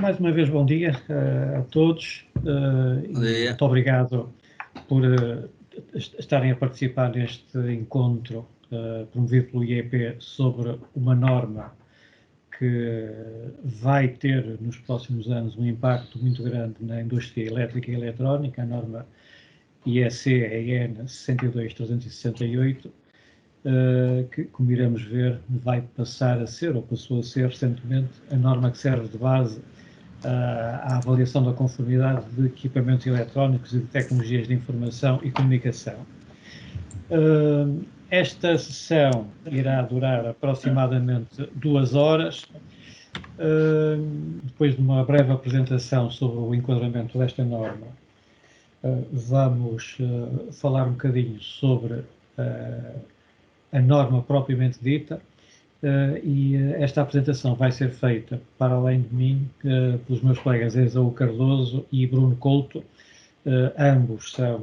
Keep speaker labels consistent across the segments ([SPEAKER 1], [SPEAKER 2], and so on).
[SPEAKER 1] Mais uma vez, bom dia a todos e muito obrigado por estarem a participar neste encontro promovido pelo IEP sobre uma norma que vai ter nos próximos anos um impacto muito grande na indústria elétrica e eletrónica, a norma IEC-EN 62368, que, como iremos ver, vai passar a ser, ou passou a ser recentemente, a norma que serve de base à avaliação da conformidade de equipamentos eletrónicos e de tecnologias de informação e comunicação. Esta sessão irá durar aproximadamente 2 horas. Depois de uma breve apresentação sobre o enquadramento desta norma, vamos falar um bocadinho sobre a norma propriamente dita, e esta apresentação vai ser feita, para além de mim, pelos meus colegas Esaú Cardoso e Bruno Couto. Ambos são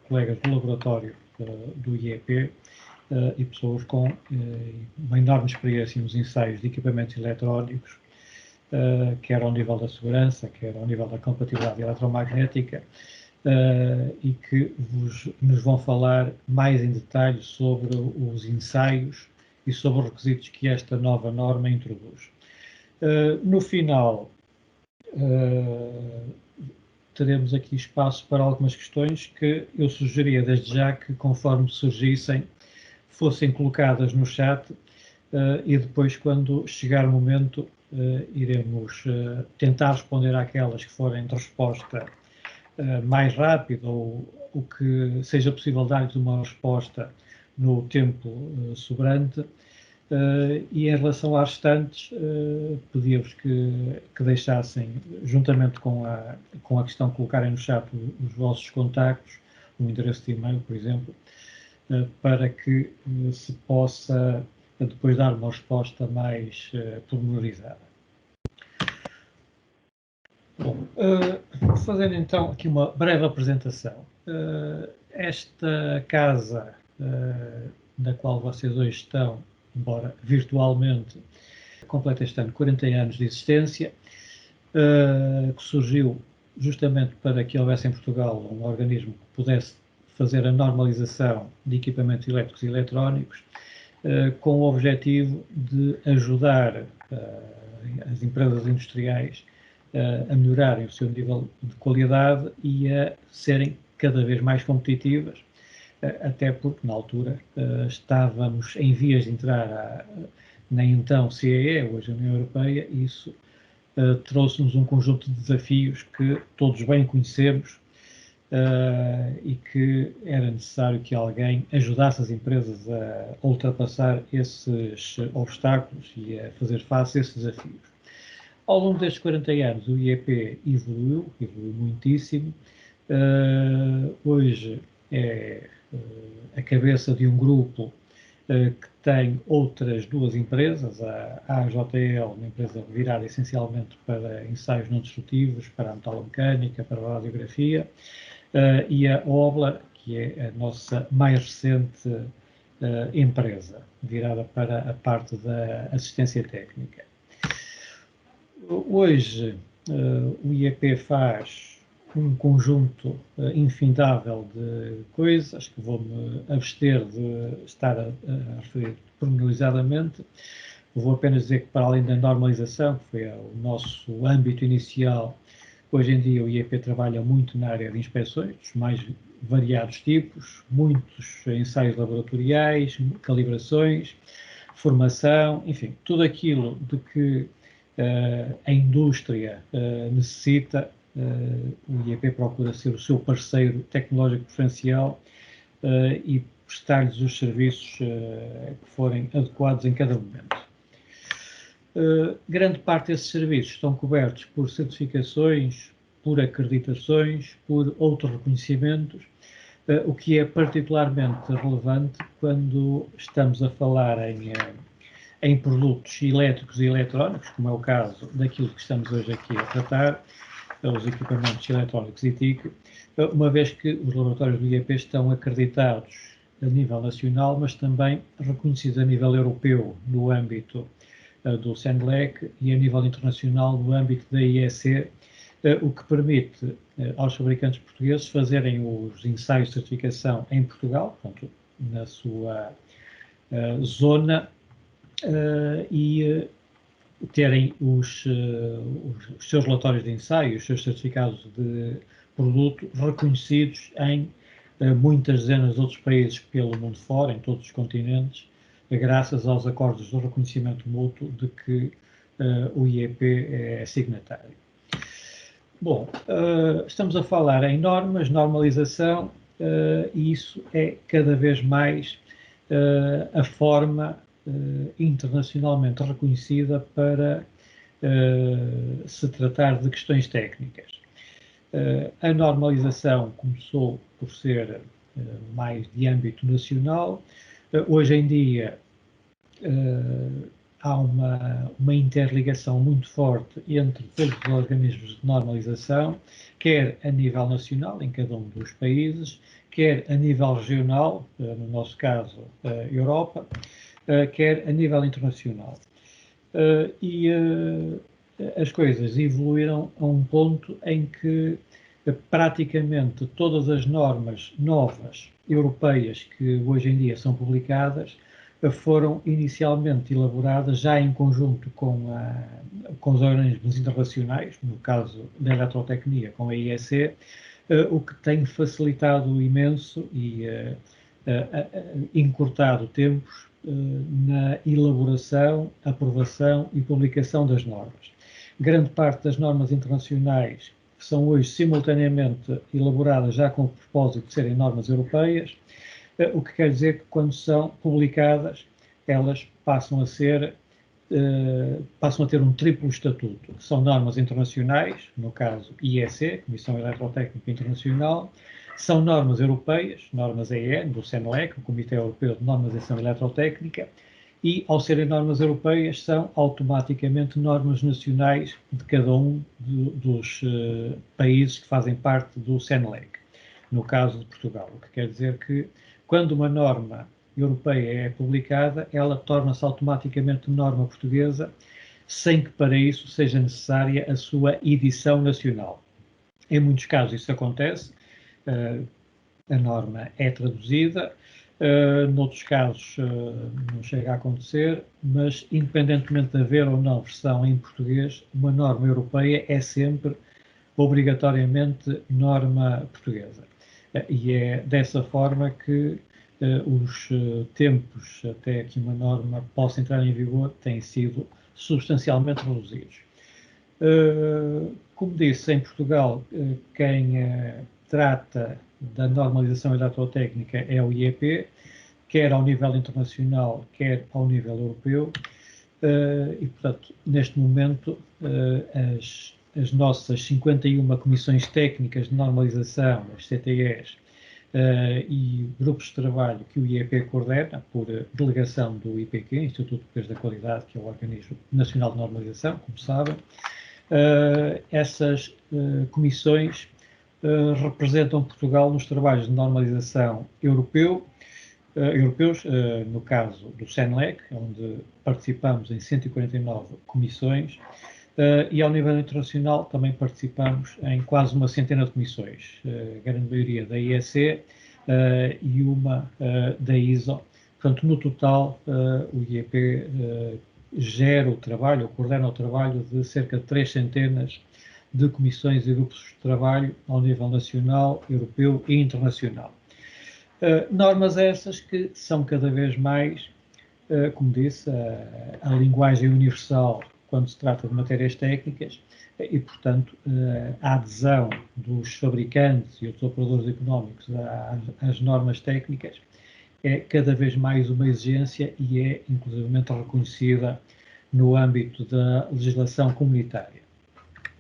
[SPEAKER 1] colegas do laboratório do IEP e pessoas com uma enorme experiência nos ensaios de equipamentos eletrónicos, quer ao nível da segurança, quer ao nível da compatibilidade eletromagnética, e que nos vão falar mais em detalhe sobre os ensaios e sobre os requisitos que esta nova norma introduz. No final, teremos aqui espaço para algumas questões que eu sugeria desde já que, conforme surgissem, fossem colocadas no chat, e depois, quando chegar o momento, iremos tentar responder àquelas que forem de resposta mais rápida, ou o que seja possível dar-lhes uma resposta no tempo sobrante, e em relação às restantes, pedia-vos que deixassem, juntamente com a questão que colocarem no chat, os vossos contactos, o endereço de e-mail, por exemplo, para que se possa depois dar uma resposta mais pormenorizada. Bom, fazendo então aqui uma breve apresentação. Esta casa da qual vocês hoje estão, embora virtualmente, completa este ano 40 anos de existência, que surgiu justamente para que houvesse em Portugal um organismo que pudesse fazer a normalização de equipamentos elétricos e eletrónicos, com o objetivo de ajudar as empresas industriais a melhorarem o seu nível de qualidade e a serem cada vez mais competitivas, até porque, na altura, estávamos em vias de entrar na então CEE, hoje a União Europeia, e isso trouxe-nos um conjunto de desafios que todos bem conhecemos, e que era necessário que alguém ajudasse as empresas a ultrapassar esses obstáculos e a fazer face a esses desafios. Ao longo destes 40 anos, o IEP evoluiu muitíssimo. Hoje é a cabeça de um grupo que tem outras 2 empresas, a AJL, uma empresa virada essencialmente para ensaios não destrutivos, para a metalomecânica, para a radiografia, e a OBLA, que é a nossa mais recente empresa, virada para a parte da assistência técnica. Hoje, o IEP faz um conjunto infindável de coisas que vou-me abster de estar a referir pormenorizadamente. Vou apenas dizer que, para além da normalização, que foi o nosso âmbito inicial, hoje em dia o IEP trabalha muito na área de inspeções, dos mais variados tipos, muitos ensaios laboratoriais, calibrações, formação, enfim, tudo aquilo de que a indústria necessita. O IEP procura ser o seu parceiro tecnológico preferencial e prestar-lhes os serviços que forem adequados em cada momento. Grande parte desses serviços estão cobertos por certificações, por acreditações, por outros reconhecimentos, o que é particularmente relevante quando estamos a falar em produtos elétricos e eletrónicos, como é o caso daquilo que estamos hoje aqui a tratar, os equipamentos eletrónicos e TIC, uma vez que os laboratórios do IEP estão acreditados a nível nacional, mas também reconhecidos a nível europeu no âmbito do SENELEC e a nível internacional no âmbito da IEC, o que permite aos fabricantes portugueses fazerem os ensaios de certificação em Portugal, portanto, na sua zona, e terem os seus relatórios de ensaio, os seus certificados de produto reconhecidos em muitas dezenas de outros países pelo mundo fora, em todos os continentes, graças aos acordos de reconhecimento mútuo de que o IEP é signatário. Bom, estamos a falar em normas, normalização, e isso é cada vez mais a forma internacionalmente reconhecida para se tratar de questões técnicas. A normalização começou por ser mais de âmbito nacional. Hoje em dia há uma interligação muito forte entre todos os organismos de normalização, quer a nível nacional, em cada um dos países, quer a nível regional, no nosso caso, Europa, quer a nível internacional. E as coisas evoluíram a um ponto em que praticamente todas as normas novas europeias que hoje em dia são publicadas foram inicialmente elaboradas já em conjunto com os organismos internacionais, no caso da eletrotecnia com a IEC, o que tem facilitado imenso e encurtado tempos na elaboração, aprovação e publicação das normas. Grande parte das normas internacionais são hoje simultaneamente elaboradas já com o propósito de serem normas europeias, o que quer dizer que quando são publicadas elas passam a ter um triplo estatuto. São normas internacionais, no caso IEC, Comissão Eletrotécnica Internacional, são normas europeias, normas EN, do SENELEC, o Comitê Europeu de Normalização Eletrotécnica, e, ao serem normas europeias, são automaticamente normas nacionais de cada um dos países que fazem parte do SENELEC, no caso de Portugal. O que quer dizer que, quando uma norma europeia é publicada, ela torna-se automaticamente norma portuguesa, sem que para isso seja necessária a sua edição nacional. Em muitos casos isso acontece, a norma é traduzida, noutros casos não chega a acontecer, mas independentemente de haver ou não versão em português, uma norma europeia é sempre obrigatoriamente norma portuguesa. E é dessa forma que os tempos até que uma norma possa entrar em vigor têm sido substancialmente reduzidos. Como disse, em Portugal, quem trata da normalização eletrotécnica é o IEP, quer ao nível internacional, quer ao nível europeu, e, portanto, neste momento, as nossas 51 comissões técnicas de normalização, as CTEs, e grupos de trabalho que o IEP coordena, por delegação do IPQ, Instituto Português da Qualidade, que é o Organismo Nacional de Normalização, como sabem, essas comissões representam Portugal nos trabalhos de normalização europeus, no caso do SENELEC, onde participamos em 149 comissões, e ao nível internacional também participamos em quase uma centena de comissões, a grande maioria da IEC e uma da ISO. Portanto, no total, o IEP gera o trabalho, ou coordena o trabalho de cerca de 3 centenas de comissões e grupos de trabalho ao nível nacional, europeu e internacional. Normas essas que são cada vez mais, como disse, a linguagem universal quando se trata de matérias técnicas e, portanto, a adesão dos fabricantes e outros operadores económicos às normas técnicas é cada vez mais uma exigência e é, inclusivamente, reconhecida no âmbito da legislação comunitária.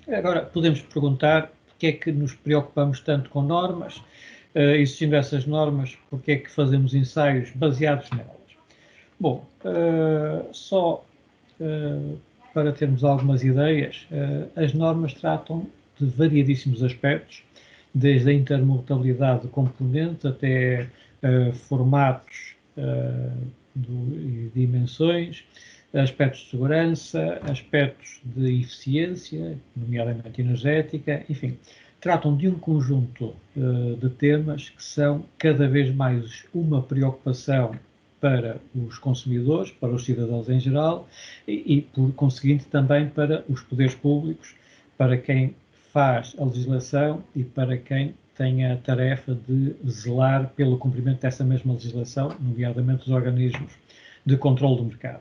[SPEAKER 1] Agora, podemos perguntar porque é que nos preocupamos tanto com normas, existindo essas normas, porque é que fazemos ensaios baseados nelas? Bom, só para termos algumas ideias, as normas tratam de variadíssimos aspectos, desde a intermutabilidade de componentes até formatos e dimensões, aspectos de segurança, aspectos de eficiência, nomeadamente energética, enfim, tratam de um conjunto de temas que são cada vez mais uma preocupação para os consumidores, para os cidadãos em geral e, por conseguinte, também para os poderes públicos, para quem faz a legislação e para quem tem a tarefa de zelar pelo cumprimento dessa mesma legislação, nomeadamente os organismos de controle do mercado.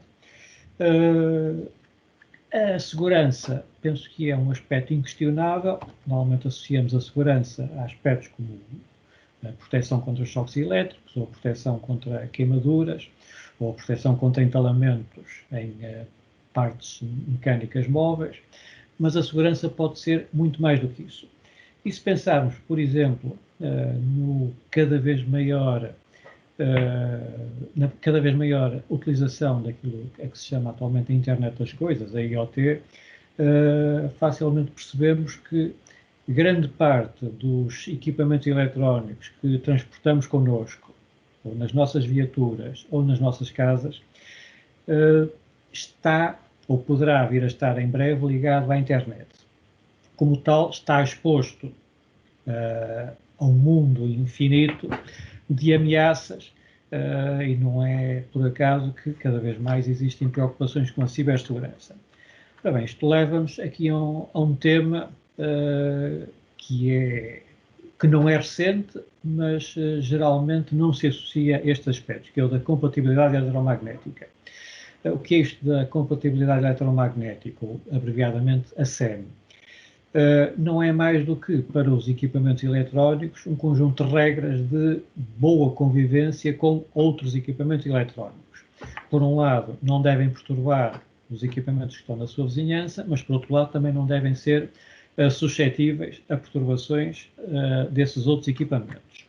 [SPEAKER 1] A segurança, penso que é um aspecto inquestionável. Normalmente associamos a segurança a aspectos como a proteção contra os choques elétricos, ou a proteção contra queimaduras, ou a proteção contra entalamentos em partes mecânicas móveis, mas a segurança pode ser muito mais do que isso. E se pensarmos, por exemplo, no na cada vez maior utilização daquilo que se chama atualmente a Internet das Coisas, a IoT, facilmente percebemos que grande parte dos equipamentos eletrónicos que transportamos connosco, ou nas nossas viaturas, ou nas nossas casas, está, ou poderá vir a estar em breve, ligado à internet. Como tal, está exposto a um mundo infinito de ameaças e não é por acaso que cada vez mais existem preocupações com a cibersegurança. Ora bem, isto leva-nos aqui a um tema que não é recente, mas geralmente não se associa a estes aspectos, que é o da compatibilidade eletromagnética. O que é isto da compatibilidade eletromagnética, ou abreviadamente a CEM? Não é mais do que, para os equipamentos eletrónicos, um conjunto de regras de boa convivência com outros equipamentos eletrónicos. Por um lado, não devem perturbar os equipamentos que estão na sua vizinhança, mas, por outro lado, também não devem ser suscetíveis a perturbações desses outros equipamentos.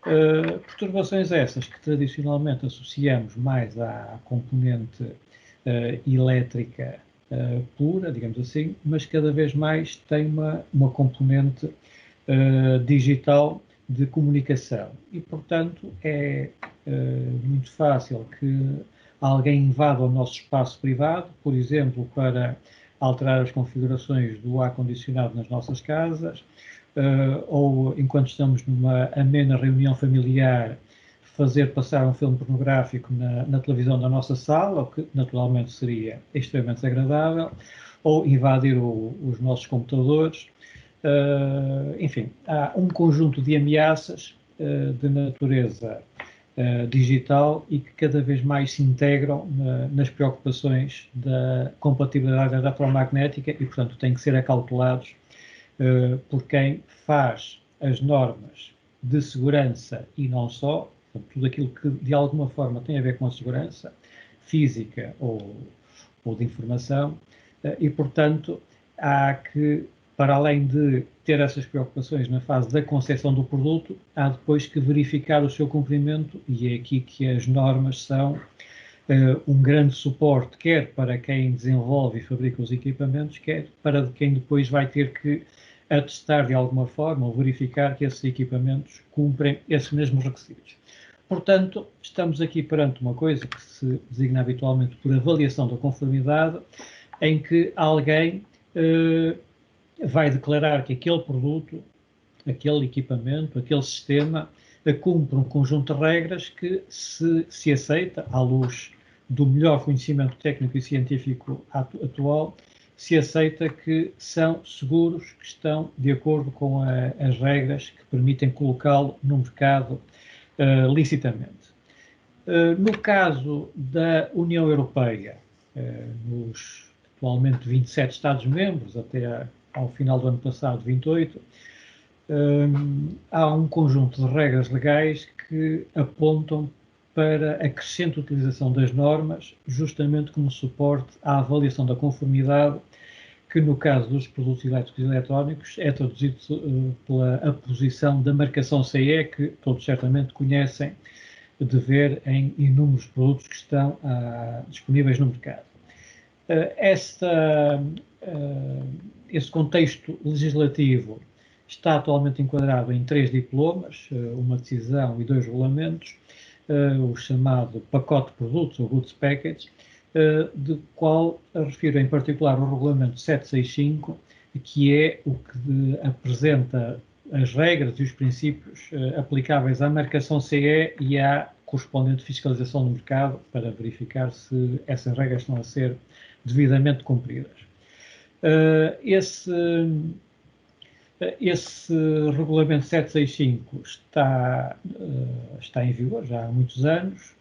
[SPEAKER 1] Perturbações essas que tradicionalmente associamos mais à componente elétrica pura, digamos assim, mas cada vez mais tem uma componente digital de comunicação e, portanto, é muito fácil que alguém invada o nosso espaço privado, por exemplo, para alterar as configurações do ar-condicionado nas nossas casas, ou enquanto estamos numa amena reunião familiar, fazer passar um filme pornográfico na televisão da nossa sala, o que naturalmente seria extremamente desagradável, ou invadir os nossos computadores. Enfim, há um conjunto de ameaças de natureza digital e que cada vez mais se integram nas preocupações da compatibilidade eletromagnética e, portanto, têm que ser acautelados por quem faz as normas de segurança e não só, portanto, tudo aquilo que de alguma forma tem a ver com a segurança física ou de informação, e, portanto, há que, para além de ter essas preocupações na fase da concepção do produto, há depois que verificar o seu cumprimento, e é aqui que as normas são um grande suporte, quer para quem desenvolve e fabrica os equipamentos, quer para quem depois vai ter que atestar de alguma forma ou verificar que esses equipamentos cumprem esses mesmos requisitos. Portanto, estamos aqui perante uma coisa que se designa habitualmente por avaliação da conformidade, em que alguém vai declarar que aquele produto, aquele equipamento, aquele sistema cumpre um conjunto de regras que se aceita, à luz do melhor conhecimento técnico e científico atual, se aceita que são seguros, que estão de acordo com as regras que permitem colocá-lo no mercado licitamente. No caso da União Europeia, nos atualmente 27 Estados-membros, até ao final do ano passado 28, há um conjunto de regras legais que apontam para a crescente utilização das normas, justamente como suporte à avaliação da conformidade, que no caso dos produtos elétricos e eletrónicos é traduzido pela aposição da marcação CE, que todos certamente conhecem de ver em inúmeros produtos que estão disponíveis no mercado. Esse contexto legislativo está atualmente enquadrado em 3 diplomas, uma decisão e 2 regulamentos, o chamado pacote de produtos, ou Goods Package, de qual refiro em particular o Regulamento 765, que é o que apresenta as regras e os princípios aplicáveis à marcação CE e à correspondente fiscalização do mercado, para verificar se essas regras estão a ser devidamente cumpridas. Esse Regulamento 765 está em vigor já há muitos anos,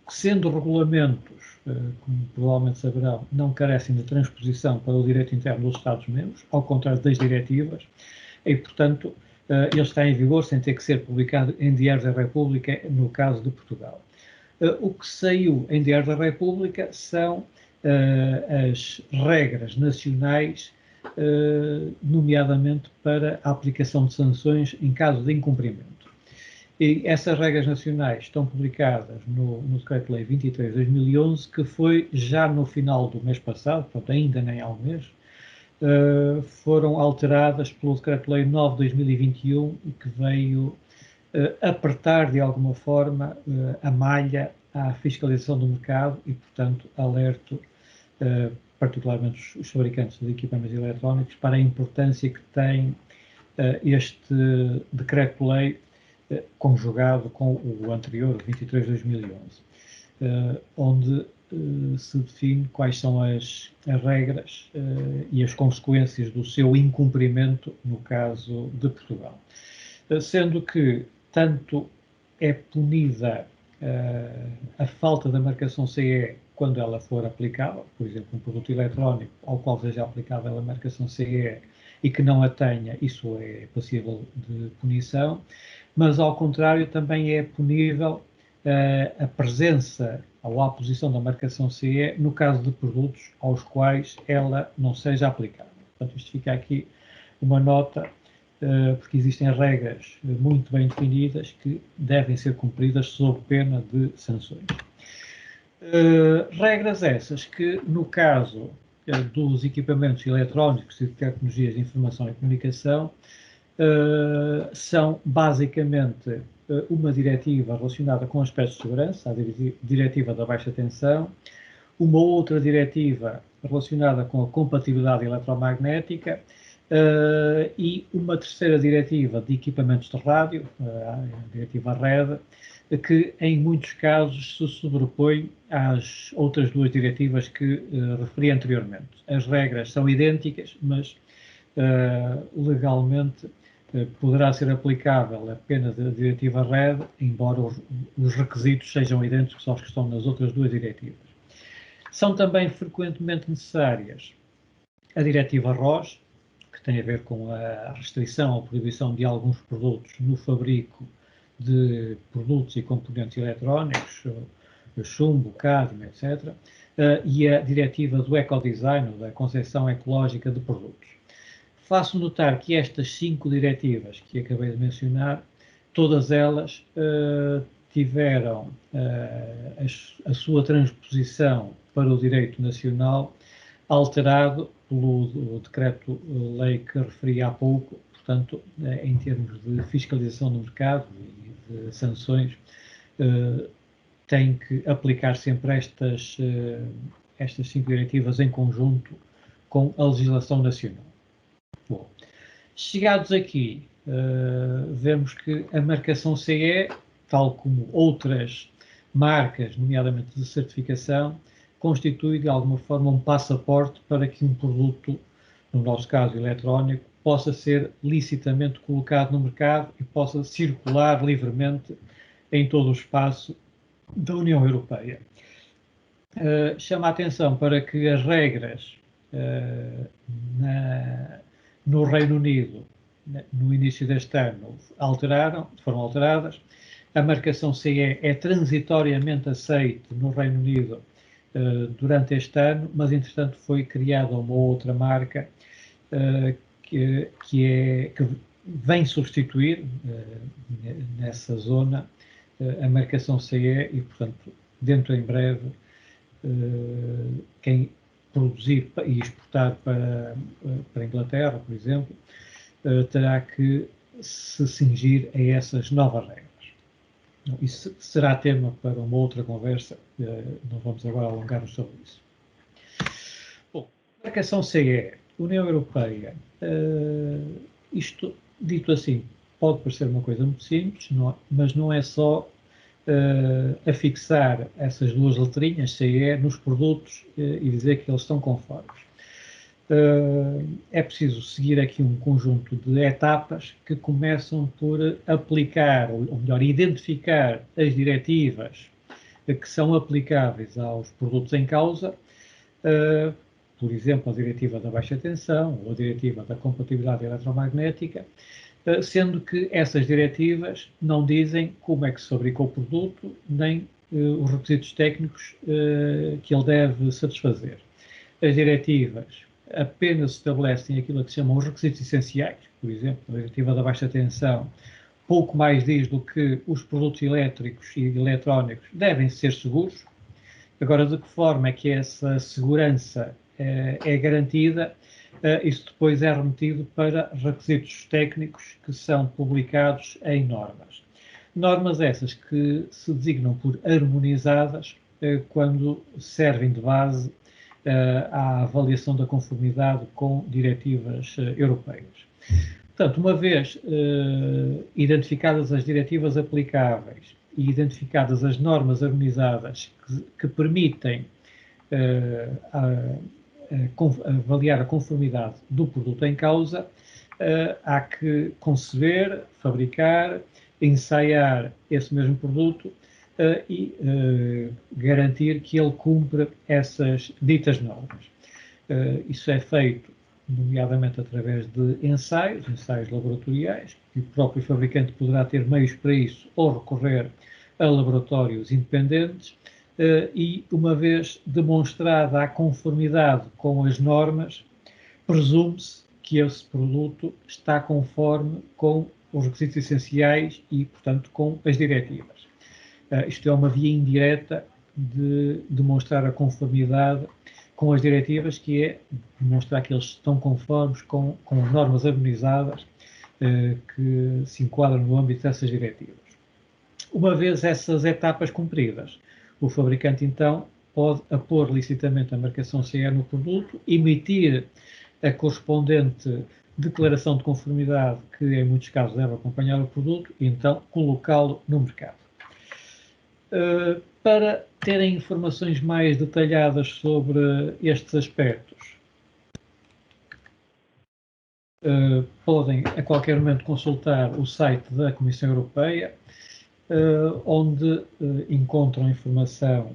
[SPEAKER 1] sendo regulamentos, como provavelmente saberão, não carecem de transposição para o direito interno dos Estados-membros, ao contrário das diretivas, e, portanto, ele está em vigor sem ter que ser publicado em Diário da República, no caso de Portugal. O que saiu em Diário da República são as regras nacionais, nomeadamente para a aplicação de sanções em caso de incumprimento. E essas regras nacionais estão publicadas no Decreto-Lei 23 de 2011, que foi já no final do mês passado, portanto ainda nem há um mês, foram alteradas pelo Decreto-Lei 9 de 2021, que veio apertar de alguma forma a malha à fiscalização do mercado e, portanto, alerto particularmente os fabricantes de equipamentos eletrónicos para a importância que tem este decreto-lei conjugado com o anterior, o 23 de 2011, onde se define quais são as regras e as consequências do seu incumprimento no caso de Portugal. Sendo que tanto é punida a falta da marcação CE quando ela for aplicável, por exemplo, um produto eletrónico ao qual seja aplicável a marcação CE e que não a tenha, isso é passível de punição, mas ao contrário também é punível a presença ou a aposição da marcação CE no caso de produtos aos quais ela não seja aplicável. Portanto, isto fica aqui uma nota, porque existem regras muito bem definidas que devem ser cumpridas sob pena de sanções. Regras essas que, no caso dos equipamentos eletrónicos e de tecnologias de informação e comunicação, são basicamente uma diretiva relacionada com aspectos de segurança, a diretiva da baixa tensão, uma outra diretiva relacionada com a compatibilidade eletromagnética e uma terceira diretiva de equipamentos de rádio, a diretiva RED, que em muitos casos se sobrepõe às outras duas diretivas que referi anteriormente. As regras são idênticas, mas legalmente poderá ser aplicável apenas a diretiva RED, embora os requisitos sejam idênticos aos que estão nas outras duas diretivas. São também frequentemente necessárias a diretiva RoHS, que tem a ver com a restrição ou proibição de alguns produtos no fabrico de produtos e componentes eletrónicos, chumbo, cádmio, etc., e a diretiva do ecodesign, da concepção ecológica de produtos. Faço notar que estas 5 diretivas que acabei de mencionar, todas elas tiveram a sua transposição para o direito nacional alterado pelo decreto-lei que referi há pouco, portanto, em termos de fiscalização do mercado e de sanções, tem que aplicar sempre estas 5 diretivas em conjunto com a legislação nacional. Bom, chegados aqui, vemos que a marcação CE, tal como outras marcas, nomeadamente de certificação, constitui de alguma forma um passaporte para que um produto, no nosso caso eletrónico, possa ser licitamente colocado no mercado e possa circular livremente em todo o espaço da União Europeia. Chama a atenção para que as regras no Reino Unido, no início deste ano, foram alteradas. A marcação CE é transitoriamente aceite no Reino Unido durante este ano, mas entretanto foi criada uma outra marca que vem substituir nessa zona a marcação CE e, portanto, dentro em breve, quem produzir e exportar para a Inglaterra, por exemplo, terá que se cingir a essas novas regras. Isso será tema para uma outra conversa, não vamos agora alongar-nos sobre isso. Marcação CE, União Europeia, isto, dito assim, pode parecer uma coisa muito simples, mas não é só afixar essas duas letrinhas, CE, nos produtos e dizer que eles estão conformes. É preciso seguir aqui um conjunto de etapas que começam por aplicar, ou melhor, identificar as diretivas que são aplicáveis aos produtos em causa, por exemplo, a diretiva da baixa tensão ou a diretiva da compatibilidade eletromagnética, sendo que essas diretivas não dizem como é que se fabricou o produto, nem os requisitos técnicos que ele deve satisfazer. As diretivas apenas estabelecem aquilo que se chamam os requisitos essenciais, por exemplo, a diretiva da baixa tensão pouco mais diz do que os produtos elétricos e eletrónicos devem ser seguros. Agora, de que forma é que essa segurança é garantida? Isso depois é remetido para requisitos técnicos que são publicados em normas. Normas essas que se designam por harmonizadas quando servem de base à avaliação da conformidade com diretivas europeias. Portanto, uma vez identificadas as diretivas aplicáveis e identificadas as normas harmonizadas que permitem avaliar a conformidade do produto em causa, há que conceber, fabricar, ensaiar esse mesmo produto e garantir que ele cumpre essas ditas normas. Isso é feito, nomeadamente através de ensaios laboratoriais, que o próprio fabricante poderá ter meios para isso ou recorrer a laboratórios independentes, e uma vez demonstrada a conformidade com as normas, presume-se que esse produto está conforme com os requisitos essenciais e, portanto, com as diretivas. Isto é uma via indireta de demonstrar a conformidade com as diretivas, que é demonstrar que eles estão conformes com normas harmonizadas que se enquadram no âmbito dessas diretivas. Uma vez essas etapas cumpridas, o fabricante, então, pode apor licitamente a marcação CE no produto, emitir a correspondente declaração de conformidade, que em muitos casos deve acompanhar o produto, e então colocá-lo no mercado. Para terem informações mais detalhadas sobre estes aspectos, podem a qualquer momento consultar o site da Comissão Europeia, onde encontram informação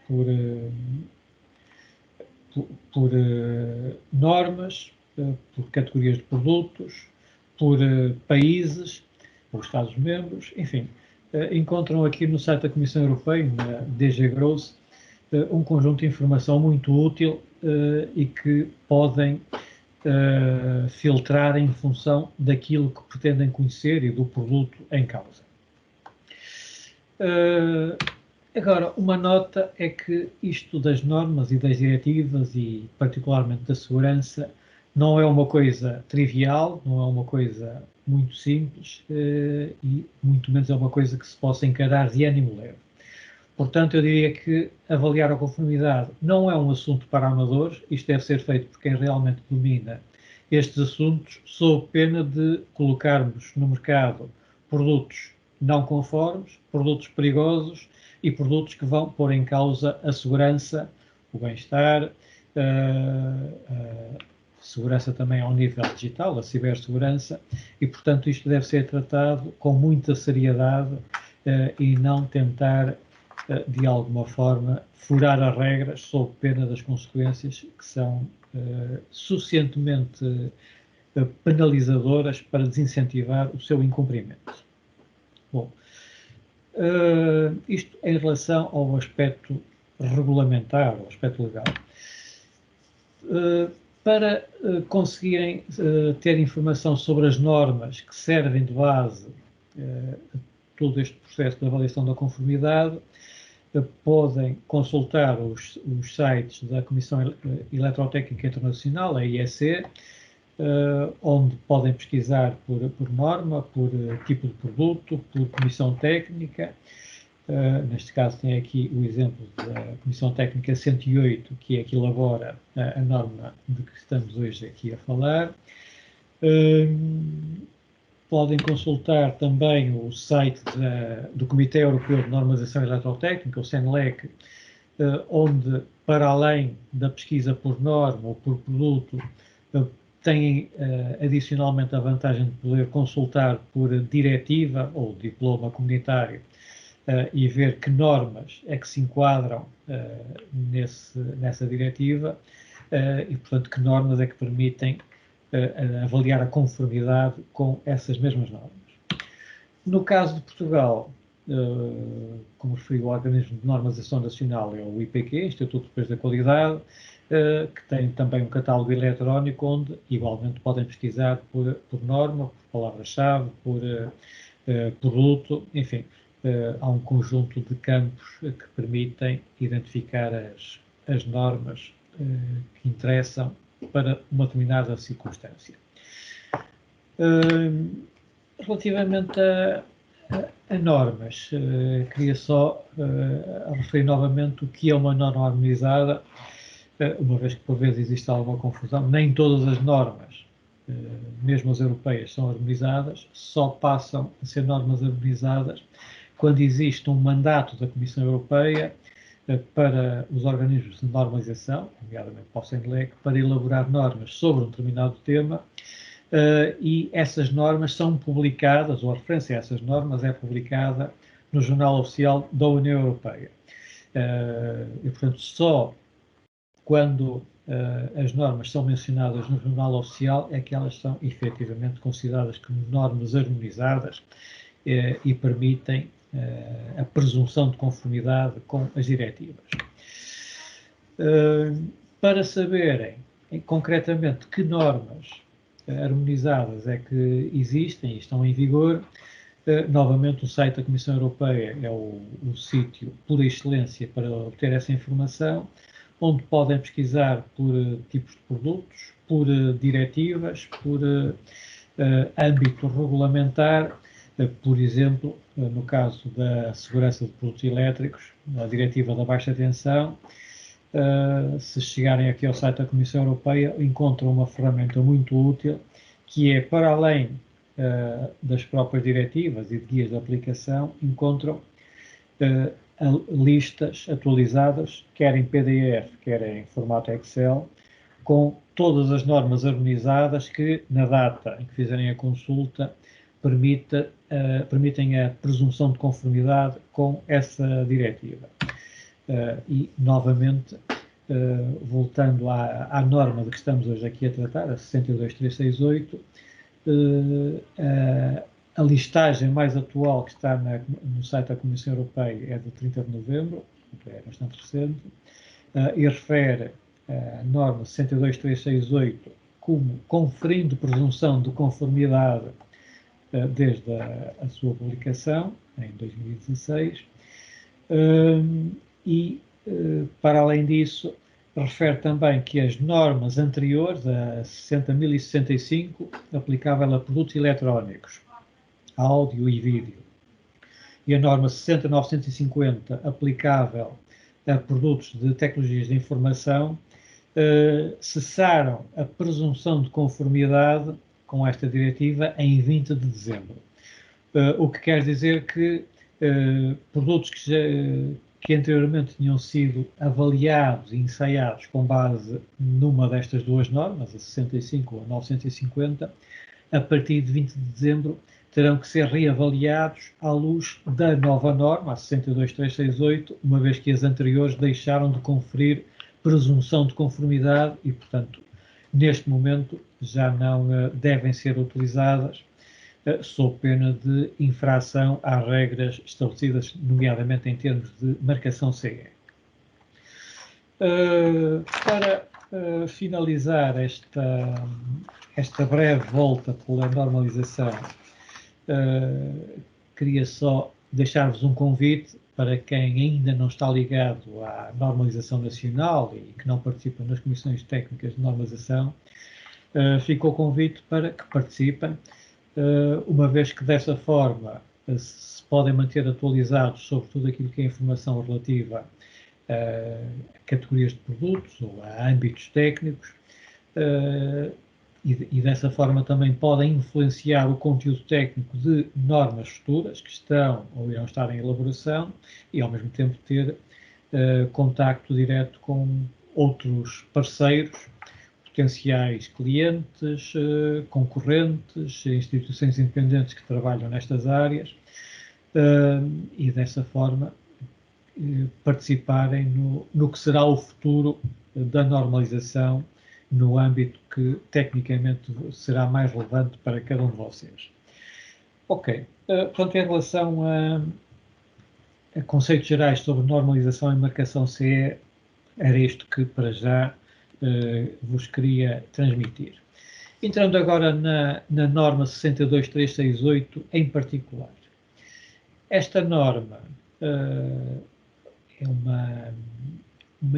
[SPEAKER 1] por normas, por categorias de produtos, por países, por Estados-membros, enfim. Encontram aqui no site da Comissão Europeia, na DG Growth, um conjunto de informação muito útil e que podem filtrar em função daquilo que pretendem conhecer e do produto em causa. Agora, uma nota é que isto das normas e das diretivas e particularmente da segurança não é uma coisa trivial, não é uma coisa muito simples e muito menos é uma coisa que se possa encarar de ânimo leve. Portanto, eu diria que avaliar a conformidade não é um assunto para amadores, isto deve ser feito por quem realmente domina estes assuntos, sob pena de colocarmos no mercado produtos não conformes, produtos perigosos e produtos que vão pôr em causa a segurança, o bem-estar, a segurança também ao nível digital, a cibersegurança, e, portanto, isto deve ser tratado com muita seriedade e não tentar, de alguma forma, furar as regras sob pena das consequências que são suficientemente penalizadoras para desincentivar o seu incumprimento. Bom, isto em relação ao aspecto regulamentar, ao aspecto legal. Para conseguirem ter informação sobre as normas que servem de base a todo este processo de avaliação da conformidade, podem consultar os sites da Comissão Eletrotécnica Internacional, a IEC, onde podem pesquisar por norma, por tipo de produto, por comissão técnica, Neste caso tem aqui o exemplo da Comissão Técnica 108, que é que elabora a norma de que estamos hoje aqui a falar. Podem consultar também o site do Comitê Europeu de Normalização Eletrotécnica, o CENELEC, onde, para além da pesquisa por norma ou por produto, têm adicionalmente a vantagem de poder consultar por diretiva ou diploma comunitário e ver que normas é que se enquadram nessa diretiva e, portanto, que normas é que permitem avaliar a conformidade com essas mesmas normas. No caso de Portugal, como referi, o Organismo de Normalização Nacional é o IPQ, Instituto de Preços da Qualidade, que tem também um catálogo eletrónico onde igualmente podem pesquisar por norma, por palavra-chave, por produto, enfim, há um conjunto de campos que permitem identificar as normas que interessam para uma determinada circunstância. Relativamente a normas, queria só referir novamente o que é uma norma harmonizada, uma vez que por vezes existe alguma confusão. Nem todas as normas, mesmo as europeias, são harmonizadas, só passam a ser normas harmonizadas quando existe um mandato da Comissão Europeia para os organismos de normalização, nomeadamente para o CENELEC, para elaborar normas sobre um determinado tema, e essas normas são publicadas, ou a referência a essas normas é publicada no Jornal Oficial da União Europeia. E, portanto, só quando as normas são mencionadas no Jornal Oficial é que elas são efetivamente consideradas como normas harmonizadas e permitem a presunção de conformidade com as diretivas. Para saberem concretamente que normas harmonizadas é que existem e estão em vigor, novamente o site da Comissão Europeia é o sítio por excelência para obter essa informação, onde podem pesquisar por tipos de produtos, por diretivas, por âmbito regulamentar, por exemplo, no caso da segurança de produtos elétricos, a diretiva da baixa tensão. Se chegarem aqui ao site da Comissão Europeia, encontram uma ferramenta muito útil, que é, para além das próprias diretivas e de guias de aplicação, encontram listas atualizadas, quer em PDF, quer em formato Excel, com todas as normas harmonizadas que, na data em que fizerem a consulta, permitem a presunção de conformidade com essa diretiva. E, novamente, voltando à norma de que estamos hoje aqui a tratar, a 62368, a listagem mais atual que está no site da Comissão Europeia é de 30 de novembro, é bastante recente, e refere a norma 62368 como conferindo presunção de conformidade desde a sua publicação, em 2016, e, para além disso, refere também que as normas anteriores, a 60.065, aplicável a produtos eletrónicos, áudio e vídeo, e a norma 60.950, aplicável a produtos de tecnologias de informação, cessaram a presunção de conformidade com esta diretiva em 20 de dezembro. O que quer dizer que produtos que anteriormente tinham sido avaliados e ensaiados com base numa destas duas normas, a 65 ou a 950, a partir de 20 de dezembro terão que ser reavaliados à luz da nova norma, a 62368, uma vez que as anteriores deixaram de conferir presunção de conformidade e, portanto, neste momento já não devem ser utilizadas sob pena de infração às regras estabelecidas, nomeadamente em termos de marcação CE. Para finalizar esta breve volta pela normalização, queria só deixar-vos um convite para quem ainda não está ligado à normalização nacional e que não participa nas comissões técnicas de normalização, fica o convite para que participem, uma vez que dessa forma se podem manter atualizados sobre tudo aquilo que é informação relativa a categorias de produtos ou a âmbitos técnicos, e dessa forma também podem influenciar o conteúdo técnico de normas futuras que estão ou irão estar em elaboração e, ao mesmo tempo, ter contacto direto com outros parceiros, potenciais clientes, concorrentes, instituições independentes que trabalham nestas áreas, e dessa forma participarem no que será o futuro da normalização no âmbito que tecnicamente será mais relevante para cada um de vocês. Ok, portanto, em relação a conceitos gerais sobre normalização e marcação CE, era isto que para já vos queria transmitir. Entrando agora na norma 62368 em particular. Esta norma é uma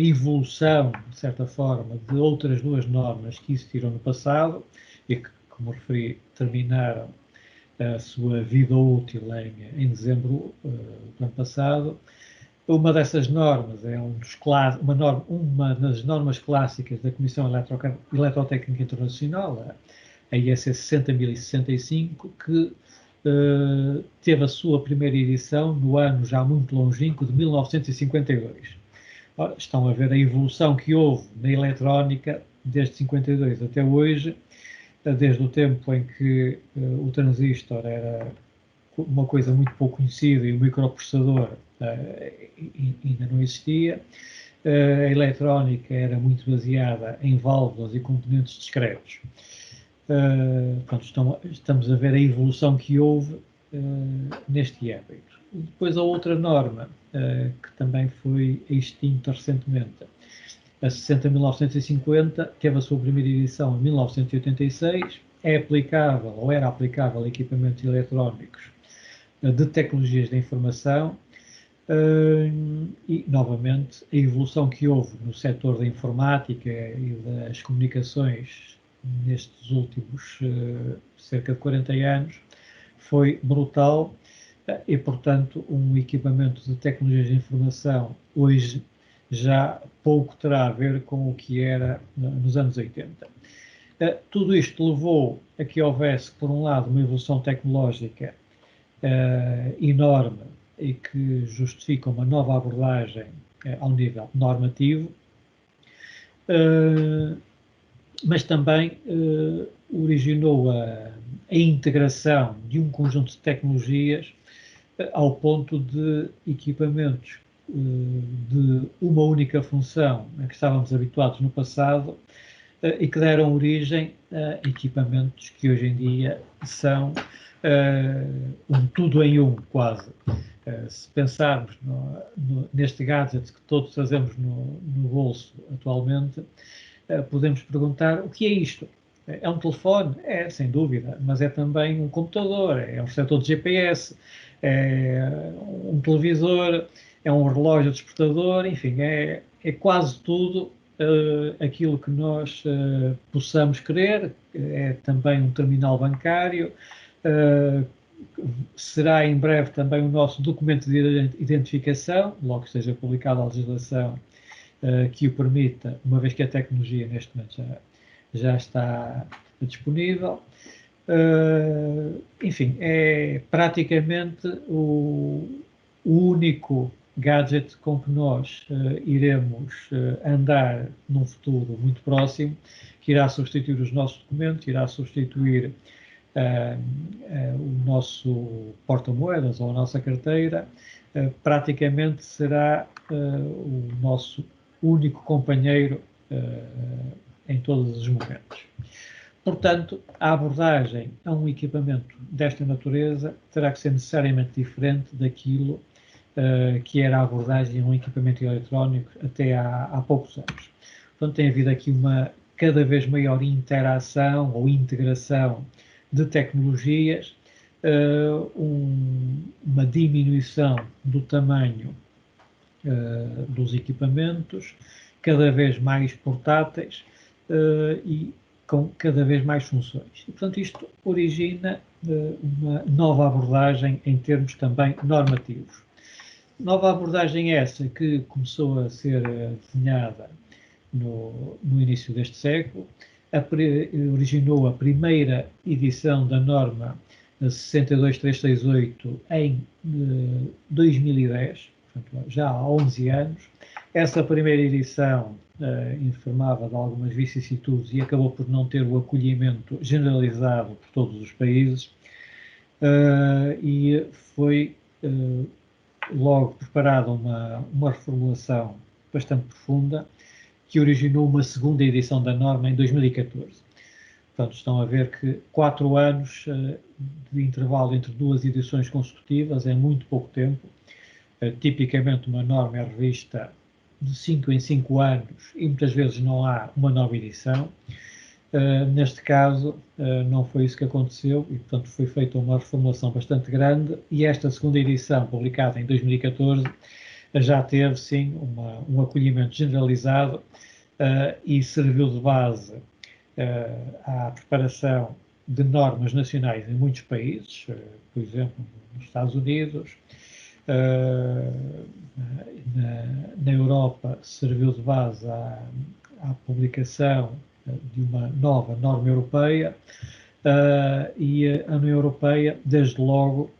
[SPEAKER 1] evolução, de certa forma, de outras duas normas que existiram no passado e que, como referi, terminaram a sua vida útil em dezembro do ano passado. Uma dessas normas é uma das normas clássicas da Comissão Eletrotécnica Internacional, a IEC 60065, que teve a sua primeira edição no ano já muito longínquo de 1952. Ora, estão a ver a evolução que houve na eletrónica desde 52 até hoje, desde o tempo em que o transistor era uma coisa muito pouco conhecida e o microprocessador ainda não existia. A eletrónica era muito baseada em válvulas e componentes discretos. Portanto, estamos a ver a evolução que houve neste âmbito. Depois a outra norma, que também foi extinta recentemente, a 60.950, teve a sua primeira edição em 1986, é aplicável, ou era aplicável a equipamentos eletrónicos de tecnologias da informação, e, novamente, a evolução que houve no setor da informática e das comunicações nestes últimos cerca de 40 anos foi brutal, e, portanto, um equipamento de tecnologias de informação hoje já pouco terá a ver com o que era nos anos 80. Tudo isto levou a que houvesse, por um lado, uma evolução tecnológica enorme e que justifica uma nova abordagem ao nível normativo, mas também originou a integração de um conjunto de tecnologias ao ponto de equipamentos de uma única função a que estávamos habituados no passado e que deram origem a equipamentos que hoje em dia são um tudo em um, quase. Se pensarmos neste gadget que todos trazemos no bolso atualmente, podemos perguntar: o que é isto? É um telefone? É, sem dúvida, mas é também um computador, é um receptor de GPS, é um televisor, é um relógio despertador, enfim, é quase tudo aquilo que nós possamos querer. É também um terminal bancário, será em breve também o nosso documento de identificação, logo que esteja publicada a legislação que o permita, uma vez que a tecnologia neste momento já está disponível. Enfim, é praticamente o único gadget com que nós iremos andar num futuro muito próximo, que irá substituir os nossos documentos, irá substituir o nosso porta-moedas ou a nossa carteira, praticamente será o nosso único companheiro em todos os momentos. Portanto, a abordagem a um equipamento desta natureza terá que ser necessariamente diferente daquilo que era a abordagem a um equipamento eletrónico até há poucos anos. Portanto, tem havido aqui uma cada vez maior interação ou integração de tecnologias, uma diminuição do tamanho dos equipamentos, cada vez mais portáteis, e com cada vez mais funções. E, portanto, isto origina uma nova abordagem em termos também normativos. Nova abordagem essa que começou a ser desenhada no início deste século, originou a primeira edição da norma 62368 em 2010, portanto, já há 11 anos. Essa primeira edição informava de algumas vicissitudes e acabou por não ter o acolhimento generalizado por todos os países, e foi logo preparada uma reformulação bastante profunda que originou uma segunda edição da norma em 2014. Portanto, estão a ver que 4 anos de intervalo entre duas edições consecutivas é muito pouco tempo. Tipicamente uma norma é revista de 5 em 5 anos e muitas vezes não há uma nova edição. Neste caso, não foi isso que aconteceu e, portanto, foi feita uma reformulação bastante grande e esta segunda edição, publicada em 2014, já teve, sim, um acolhimento generalizado e serviu de base à preparação de normas nacionais em muitos países, por exemplo, nos Estados Unidos. Na Europa serviu de base à publicação de uma nova norma europeia, e a União Europeia, desde logo,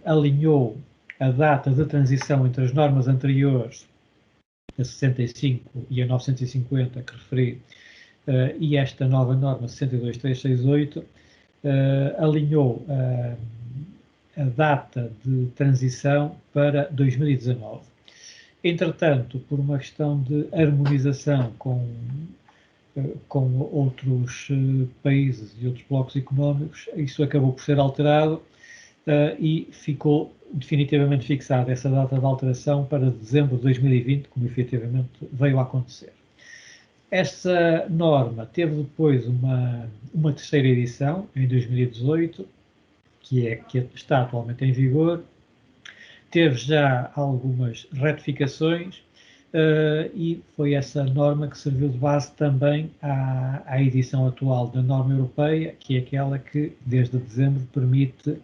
[SPEAKER 1] alinhou a data de transição entre as normas anteriores, a 65 e a 950, que referi, e esta nova norma 62368, alinhou a data de transição para 2019. Entretanto, por uma questão de harmonização com outros países e outros blocos económicos, isso acabou por ser alterado e ficou definitivamente fixada essa data de alteração para dezembro de 2020, como efetivamente veio a acontecer. Esta norma teve depois uma terceira edição, em 2018, que está atualmente em vigor. Teve já algumas retificações e foi essa norma que serviu de base também à edição atual da norma europeia, que é aquela que, desde dezembro, permite,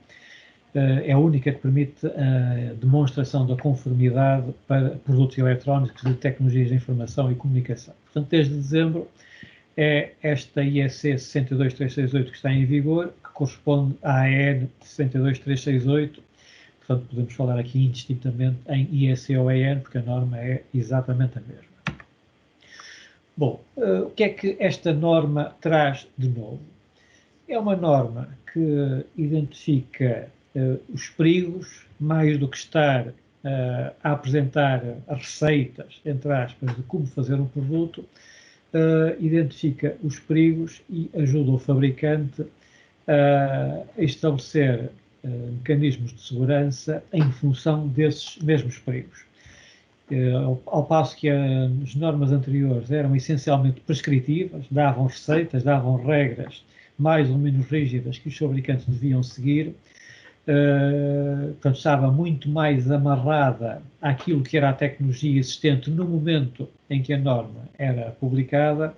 [SPEAKER 1] é a única que permite a demonstração da conformidade para produtos eletrónicos de tecnologias de informação e comunicação. Portanto, desde dezembro, é esta IEC 62368 que está em vigor, que corresponde à AN 62368. Portanto, podemos falar aqui indistintamente em IEC ou AN, porque a norma é exatamente a mesma. Bom, o que é que esta norma traz de novo? É uma norma que identifica os perigos, mais do que estar a apresentar receitas, entre aspas, de como fazer um produto, identifica os perigos e ajuda o fabricante a estabelecer mecanismos de segurança em função desses mesmos perigos. Ao passo que as normas anteriores eram essencialmente prescritivas, davam receitas, davam regras mais ou menos rígidas que os fabricantes deviam seguir, portanto, estava muito mais amarrada àquilo que era a tecnologia existente no momento em que a norma era publicada,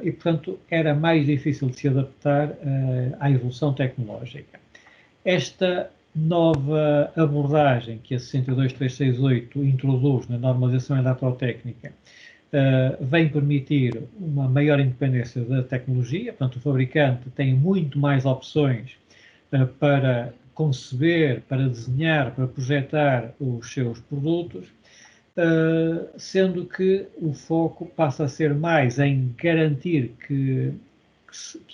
[SPEAKER 1] e, portanto, era mais difícil de se adaptar à evolução tecnológica. Esta nova abordagem que a 62368 introduz na normalização eletrotécnica vem permitir uma maior independência da tecnologia, portanto, o fabricante tem muito mais opções para conceber, para desenhar, para projetar os seus produtos, sendo que o foco passa a ser mais em garantir que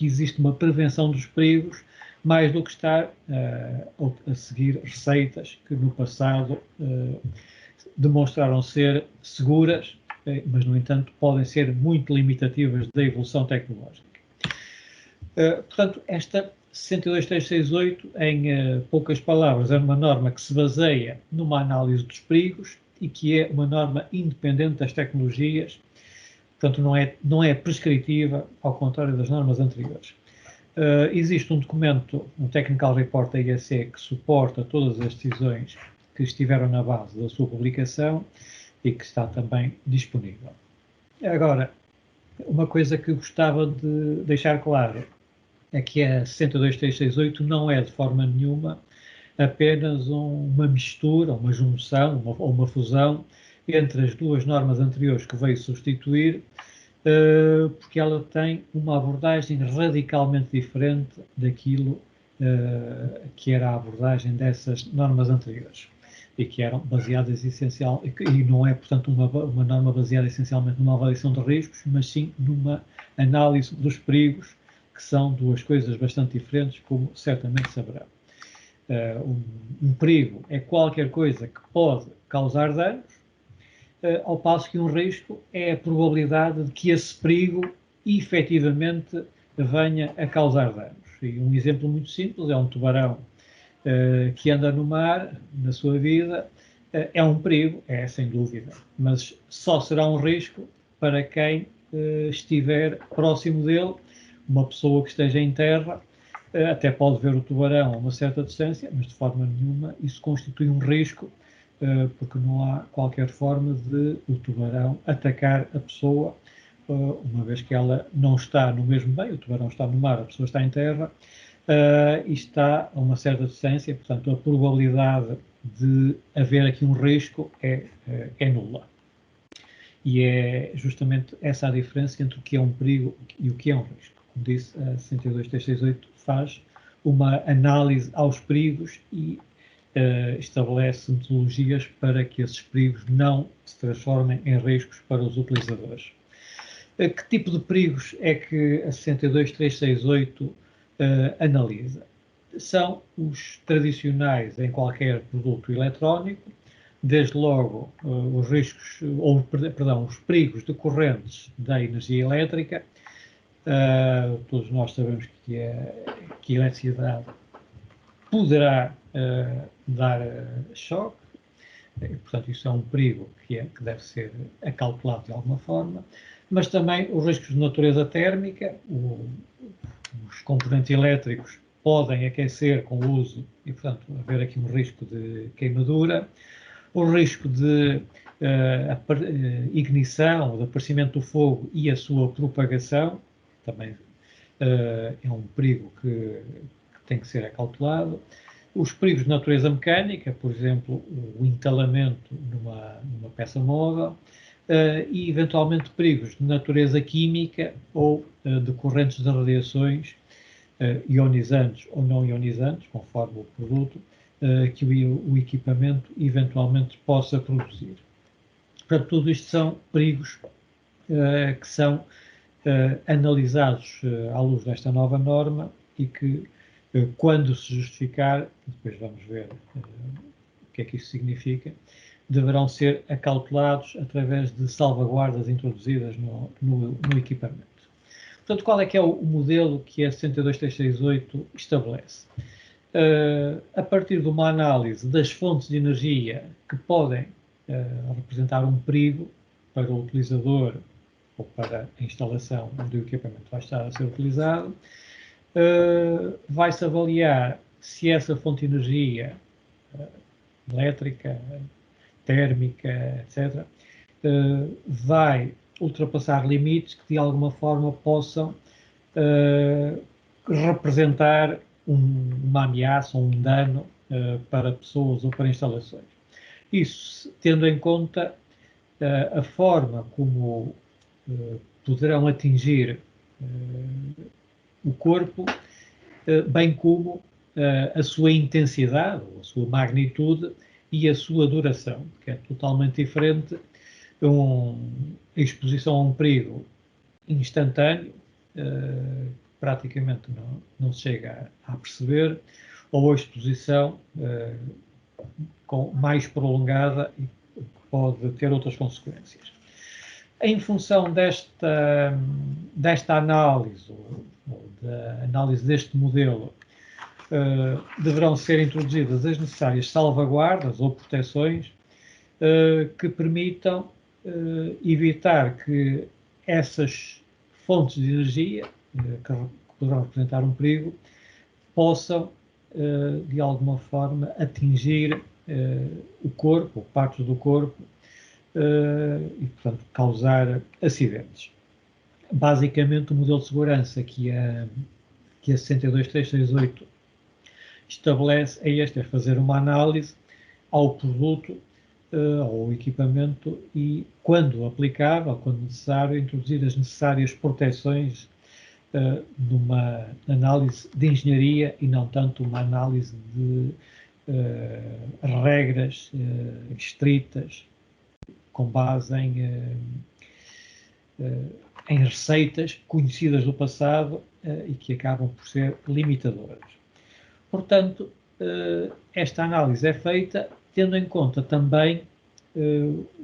[SPEAKER 1] existe uma prevenção dos perigos, mais do que estar a seguir receitas que no passado demonstraram ser seguras, mas, no entanto, podem ser muito limitativas da evolução tecnológica. Portanto, esta 62368, em poucas palavras, é uma norma que se baseia numa análise dos perigos e que é uma norma independente das tecnologias, portanto, não é prescritiva, ao contrário das normas anteriores. Existe um documento, um Technical Report da IEC, que suporta todas as decisões que estiveram na base da sua publicação e que está também disponível. Agora, Uma coisa que gostava de deixar claro é que a 62368 não é de forma nenhuma apenas uma mistura, uma junção ou uma fusão entre as duas normas anteriores que veio substituir, porque ela tem uma abordagem radicalmente diferente daquilo que era a abordagem dessas normas anteriores e que eram baseadas e não é, portanto, uma norma baseada essencialmente numa avaliação de riscos, mas sim numa análise dos perigos, que são duas coisas bastante diferentes, como certamente saberão. Um perigo é qualquer coisa que pode causar danos, ao passo que um risco é a probabilidade de que esse perigo efetivamente venha a causar danos. E um exemplo muito simples é um tubarão que anda no mar, na sua vida, é um perigo, é sem dúvida, mas só será um risco para quem estiver próximo dele, uma pessoa que esteja em terra, até pode ver o tubarão a uma certa distância, mas de forma nenhuma isso constitui um risco, porque não há qualquer forma de o tubarão atacar a pessoa, uma vez que ela não está no mesmo meio, o tubarão está no mar, a pessoa está em terra, e está a uma certa distância, portanto a probabilidade de haver aqui um risco é nula. E é justamente essa a diferença entre o que é um perigo e o que é um risco. Como disse, a 62368 faz uma análise aos perigos e estabelece metodologias para que esses perigos não se transformem em riscos para os utilizadores. Que tipo de perigos é que a 62368 analisa? São os tradicionais em qualquer produto eletrónico, desde logo os riscos, ou perdão, os perigos decorrentes da energia elétrica. Todos nós sabemos que a eletricidade poderá dar choque, portanto isso é um perigo que deve ser acautelado de alguma forma, mas também os riscos de natureza térmica, os componentes elétricos podem aquecer com o uso e, portanto, haver aqui um risco de queimadura, o risco de ignição, de aparecimento do fogo e a sua propagação, também é um perigo que tem que ser acautelado. Os perigos de natureza mecânica, por exemplo, o entalamento numa peça móvel, e eventualmente perigos de natureza química ou decorrentes de radiações ionizantes ou não ionizantes, conforme o produto que o equipamento eventualmente possa produzir. Portanto, tudo isto são perigos que são analisados à luz desta nova norma e que, quando se justificar, depois vamos ver o que é que isso significa, deverão ser acautelados através de salvaguardas introduzidas no equipamento. Portanto, qual é que é o modelo que a 62368 estabelece? A partir de uma análise das fontes de energia que podem representar um perigo para o utilizador ou para a instalação onde o equipamento vai estar a ser utilizado, vai-se avaliar se essa fonte de energia elétrica, térmica, etc., vai ultrapassar limites que de alguma forma possam representar uma ameaça ou um dano para pessoas ou para instalações. Isso tendo em conta a forma como poderão atingir o corpo, bem como a sua intensidade, a sua magnitude e a sua duração, que é totalmente diferente a exposição a um perigo instantâneo, praticamente não se chega a perceber, ou a exposição mais prolongada e que pode ter outras consequências. Em função desta análise, ou da análise deste modelo, deverão ser introduzidas as necessárias salvaguardas ou proteções que permitam evitar que essas fontes de energia, que poderão representar um perigo, possam, de alguma forma, atingir o corpo, partes do corpo, e, portanto, causar acidentes. basicamente, o modelo de segurança que a 62368 estabelece é fazer uma análise ao produto, ao equipamento e, quando aplicável, quando necessário, introduzir as necessárias proteções numa análise de engenharia e não tanto uma análise de regras estritas com base em receitas conhecidas do passado e que acabam por ser limitadoras. Portanto, esta análise é feita tendo em conta também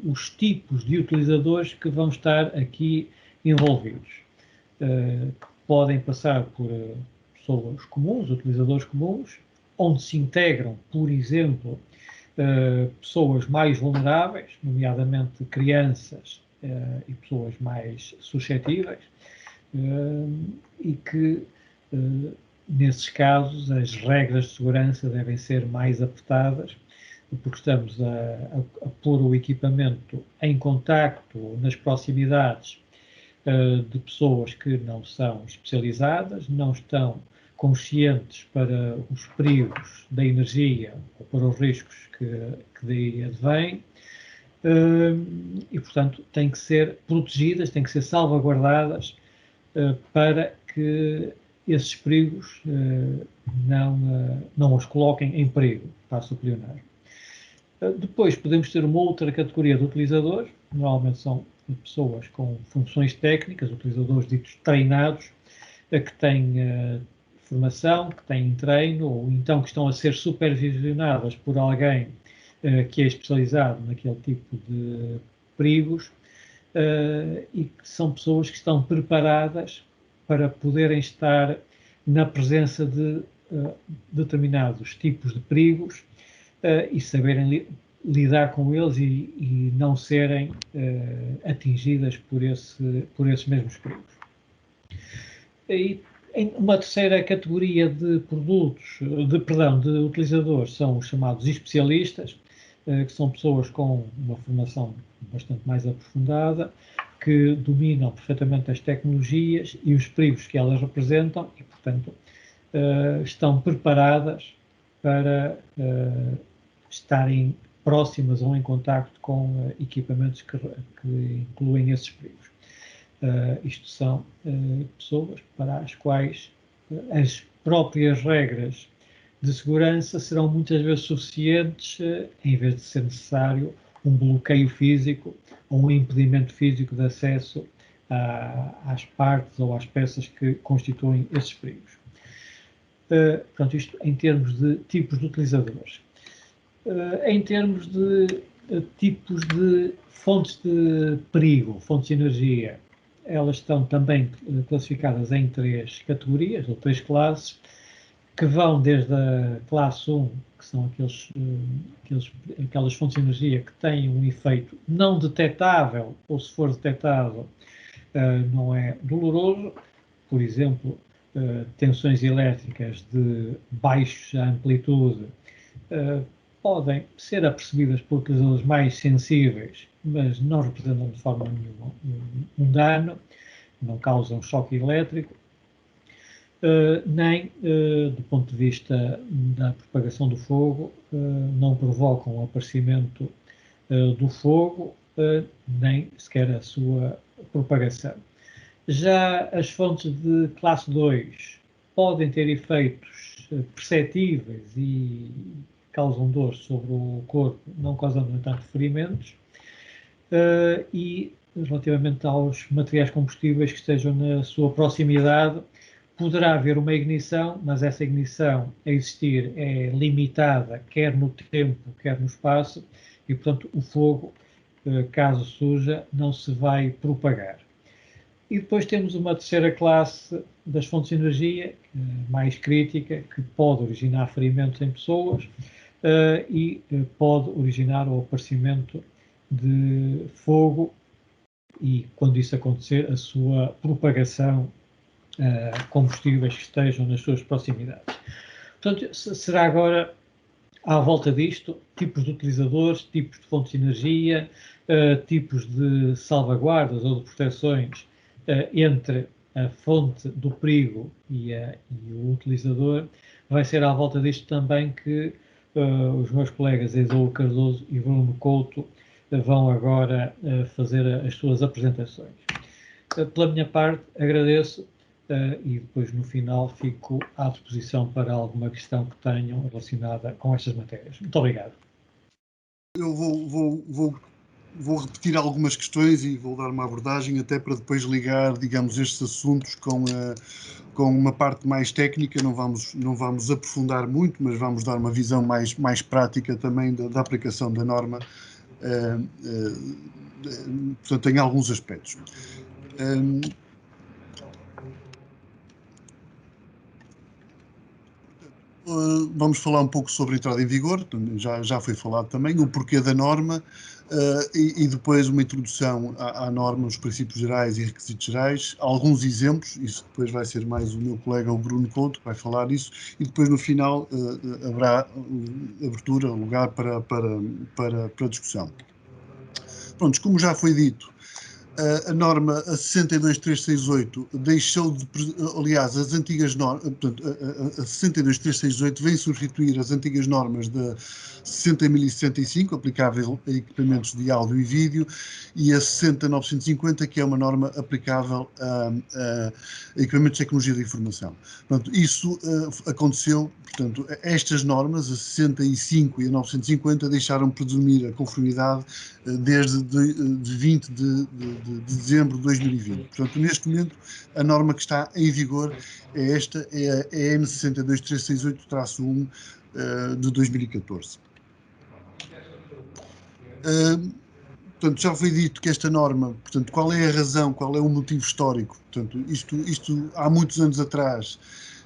[SPEAKER 1] os tipos de utilizadores que vão estar aqui envolvidos. Que podem passar por pessoas comuns, utilizadores comuns, onde se integram, por exemplo, pessoas mais vulneráveis, nomeadamente crianças e pessoas mais suscetíveis, e que, nesses casos, as regras de segurança devem ser mais apertadas, porque estamos a pôr o equipamento em contacto, nas proximidades de pessoas que não são especializadas, não estão conscientes para os perigos da energia ou para os riscos que daí advêm, e, portanto, têm que ser protegidas, têm que ser salvaguardadas para que esses perigos não os coloquem em perigo, passo a pleonar. Depois podemos ter uma outra categoria de utilizadores, normalmente são pessoas com funções técnicas, utilizadores ditos treinados, que têm formação, que têm treino, ou então que estão a ser supervisionadas por alguém que é especializado naquele tipo de perigos, e que são pessoas que estão preparadas para poderem estar na presença de determinados tipos de perigos e saberem lidar com eles e não serem atingidas por esses mesmos perigos. E uma terceira categoria de produtos, de utilizadores, são os chamados especialistas, que são pessoas com uma formação bastante mais aprofundada, que dominam perfeitamente as tecnologias e os perigos que elas representam e, portanto, estão preparadas para estarem próximas ou em contacto com equipamentos que incluem esses perigos. Isto são pessoas para as quais as próprias regras de segurança serão muitas vezes suficientes, em vez de ser necessário um bloqueio físico ou um impedimento físico de acesso às partes ou às peças que constituem esses perigos. Portanto, isto em termos de tipos de utilizadores. Em termos de tipos de fontes de perigo, fontes de energia, elas estão também classificadas em 3 categorias, ou 3 classes, que vão desde a classe 1, que são aquelas fontes de energia que têm um efeito não detectável, ou se for detectável, não é doloroso, por exemplo, tensões elétricas de baixa amplitude podem ser apercebidas por utilizadores mais sensíveis, mas não representam de forma nenhuma um dano, não causam choque elétrico, nem, do ponto de vista da propagação do fogo, não provocam o aparecimento do fogo, nem sequer a sua propagação. Já as fontes de classe 2 podem ter efeitos perceptíveis e causam dor sobre o corpo, não causando, no entanto, ferimentos, e relativamente aos materiais combustíveis que estejam na sua proximidade, poderá haver uma ignição, mas essa ignição a existir é limitada, quer no tempo, quer no espaço, e, portanto, o fogo, caso surja, não se vai propagar. E depois temos uma terceira classe das fontes de energia, mais crítica, que pode originar ferimentos em pessoas e pode originar o aparecimento de fogo e, quando isso acontecer, a sua propagação a combustíveis que estejam nas suas proximidades. Portanto, será agora, à volta disto, tipos de utilizadores, tipos de fontes de energia, tipos de salvaguardas ou de proteções entre a fonte do perigo e o utilizador, vai ser à volta disto também que os meus colegas Esaú Cardoso e Bruno Couto vão agora fazer as suas apresentações. Pela minha parte, agradeço e depois no final fico à disposição para alguma questão que tenham relacionada com estas matérias. Muito obrigado.
[SPEAKER 2] Eu vou repetir algumas questões e vou dar uma abordagem até para depois ligar, digamos, estes assuntos com uma parte mais técnica. Não vamos aprofundar muito, mas vamos dar uma visão mais prática também da aplicação da norma, portanto, em alguns aspectos. Vamos falar um pouco sobre a entrada em vigor, já foi falado também, o porquê da norma, e depois uma introdução à norma, os princípios gerais e requisitos gerais, alguns exemplos, isso depois vai ser mais o meu colega, o Bruno Couto, que vai falar disso, e depois no final haverá abertura, lugar para discussão. Pronto, como já foi dito, a norma 62368 deixou de, aliás, as antigas normas, portanto, a 62368 vem substituir as antigas normas da 60065, aplicável a equipamentos de áudio e vídeo, e a 60950, que é uma norma aplicável a equipamentos de tecnologia de informação. Portanto, isso aconteceu, portanto, estas normas, a 65 e a 950, deixaram presumir a conformidade desde 20 de dezembro de 2020. Portanto, neste momento, a norma que está em vigor é esta, é a EN 62368-1 de 2014. Portanto, já foi dito que esta norma, portanto, qual é a razão, qual é o motivo histórico? Portanto, isto há muitos anos atrás,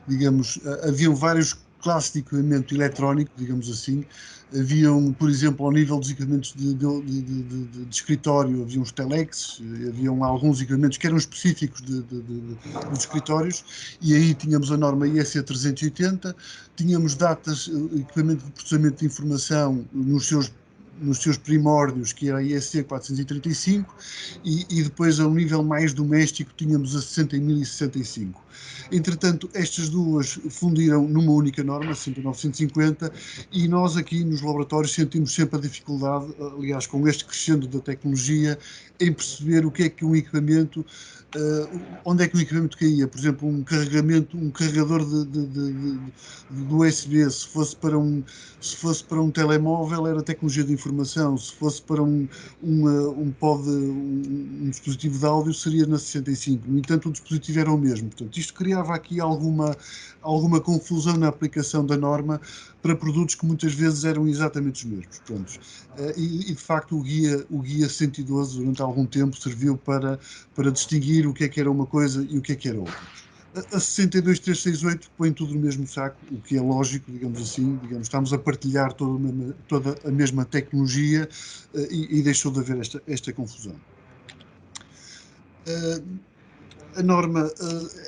[SPEAKER 2] digamos, haviam vários classes de equipamento eletrónico, digamos assim. Haviam, por exemplo, ao nível dos equipamentos de escritório, haviam os telex, haviam alguns equipamentos que eram específicos dos escritórios, e aí tínhamos a norma IEC 380, tínhamos datas, equipamento de processamento de informação nos seus primórdios, que era a IEC 435, e depois a um nível mais doméstico tínhamos a 60.065. Entretanto, estas duas fundiram numa única norma, 60950, e nós aqui nos laboratórios sentimos sempre a dificuldade, aliás, com este crescendo da tecnologia, em perceber o que é que um equipamento, onde é que o equipamento caía. Por exemplo, um carregador de USB, se fosse para um telemóvel, era tecnologia de informação; se fosse para um dispositivo de áudio, seria na 65. No entanto, o dispositivo era o mesmo. Portanto, isto criava aqui alguma confusão na aplicação da norma para produtos que muitas vezes eram exatamente os mesmos. Pronto. E de facto o guia 112 durante algum tempo serviu para distinguir o que era uma coisa e o que era outra. A 62368 põe tudo no mesmo saco, o que é lógico, digamos assim. Estamos a partilhar toda a mesma tecnologia, e deixou de haver esta confusão.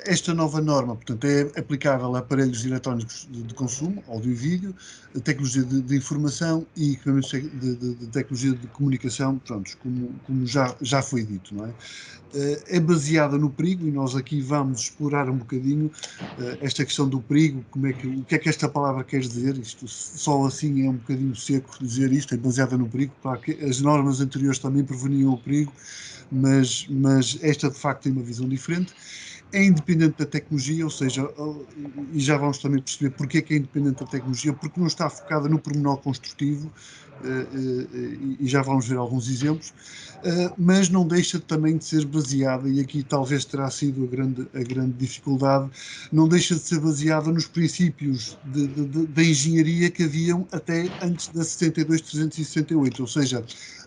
[SPEAKER 2] Esta nova norma, portanto, é aplicável a aparelhos eletrónicos de consumo, áudio e vídeo, tecnologia de informação e equipamentos de tecnologia de comunicação, pronto, como já foi dito, não é? É baseada no perigo, e nós aqui vamos explorar um bocadinho esta questão do perigo, o que é que esta palavra quer dizer. Isto só assim é um bocadinho seco dizer isto, é baseada no perigo. Claro que as normas anteriores também preveniam o perigo, mas esta de facto tem uma visão diferente. É independente da tecnologia, ou seja, e já vamos também perceber porque é que é independente da tecnologia, porque não está focada no pormenor construtivo, e já vamos ver alguns exemplos, mas não deixa também de ser baseada, e aqui talvez terá sido a grande dificuldade, não deixa de ser baseada nos princípios da engenharia que haviam até antes da 62368, ou seja,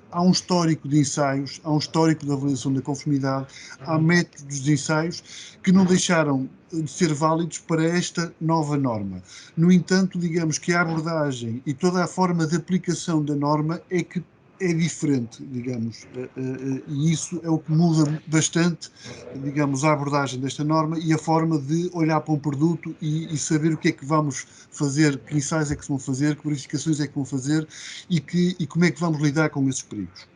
[SPEAKER 2] há um histórico de ensaios, há um histórico de avaliação da conformidade, há métodos de ensaios que não deixaram de ser válidos para esta nova norma. No entanto, digamos que a abordagem e toda a forma de aplicação da norma é diferente, digamos, e isso é o que muda bastante, digamos, a abordagem desta norma e a forma de olhar para um produto e saber o que é que vamos fazer, que ensaios é que se vão fazer, que verificações é que vão fazer e como é que vamos lidar com esses perigos.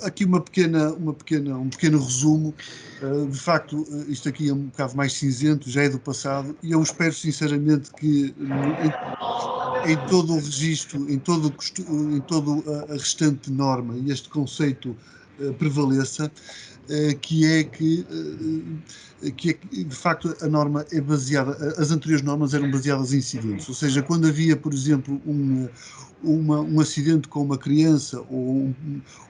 [SPEAKER 2] Aqui um pequeno resumo. De facto, isto aqui é um bocado mais cinzento, já é do passado, e eu espero sinceramente que em todo o registro, em todo a restante norma, este conceito prevaleça, que é que de facto a norma é baseada, as anteriores normas eram baseadas em incidentes, ou seja, quando havia, por exemplo, um acidente com uma criança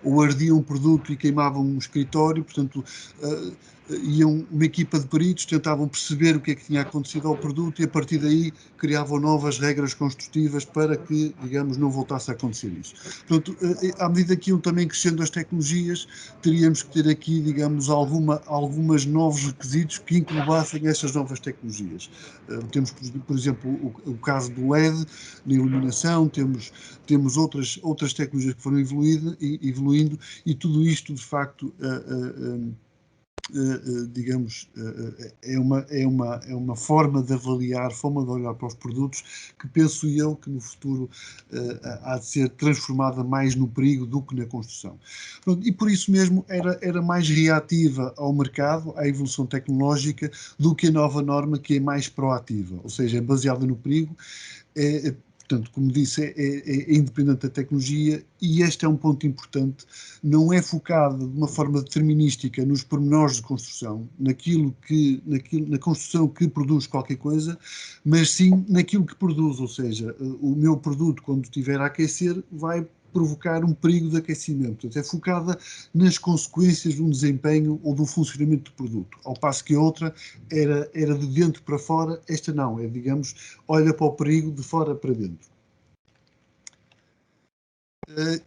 [SPEAKER 2] ou ardia um produto e queimava um escritório, portanto, uma equipa de peritos tentavam perceber o que é que tinha acontecido ao produto e a partir daí criavam novas regras construtivas para que, digamos, não voltasse a acontecer isso. Portanto, à medida que iam também crescendo as tecnologias, teríamos que ter aqui, digamos, algumas novos requisitos que englobassem essas novas tecnologias. Temos, por exemplo, o caso do LED na iluminação, temos outras tecnologias que foram evoluindo e tudo isto, de facto, digamos, é uma forma de avaliar para os produtos que penso eu que no futuro há de ser transformada mais no perigo do que na construção. Pronto, e por isso mesmo era mais reativa ao mercado, à evolução tecnológica, do que a nova norma que é mais proativa, ou seja, é baseada no perigo. Portanto, como disse, é independente da tecnologia e este é um ponto importante, não é focado de uma forma determinística nos pormenores de construção, na construção que produz qualquer coisa, mas sim naquilo que produz, ou seja, o meu produto quando estiver a aquecer vai provocar um perigo de aquecimento. Portanto, é focada nas consequências de um desempenho ou do funcionamento do produto, ao passo que a outra era de dentro para fora, esta não, digamos, olha para o perigo de fora para dentro.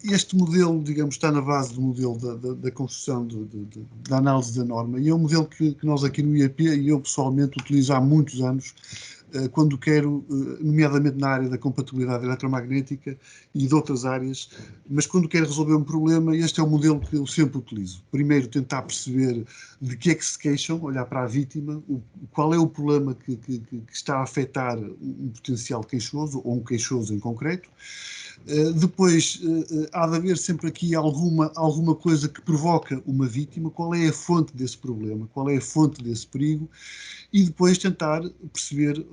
[SPEAKER 2] Este modelo, digamos, está na base do modelo da construção, da análise da norma, e é um modelo que nós aqui no IAP, e eu pessoalmente utilizo há muitos anos, quando quero, nomeadamente na área da compatibilidade eletromagnética e de outras áreas, mas quando quero resolver um problema, este é o modelo que eu sempre utilizo. Primeiro, tentar perceber de que é que se queixam, olhar para a vítima, qual é o problema que está a afetar um potencial queixoso, ou um queixoso em concreto. Depois, há de haver sempre aqui alguma coisa que provoca uma vítima, qual é a fonte desse problema, qual é a fonte desse perigo, e depois tentar perceber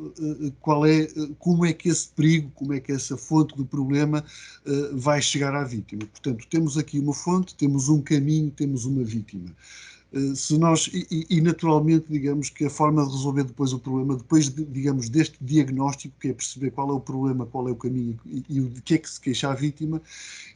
[SPEAKER 2] como é que esse perigo, como é que essa fonte do problema vai chegar à vítima. Portanto, temos aqui uma fonte, temos um caminho, temos uma vítima. Se nós, naturalmente, digamos que a forma de resolver depois o problema, digamos, deste diagnóstico, que é perceber qual é o problema, qual é o caminho e de que é que se queixa a vítima,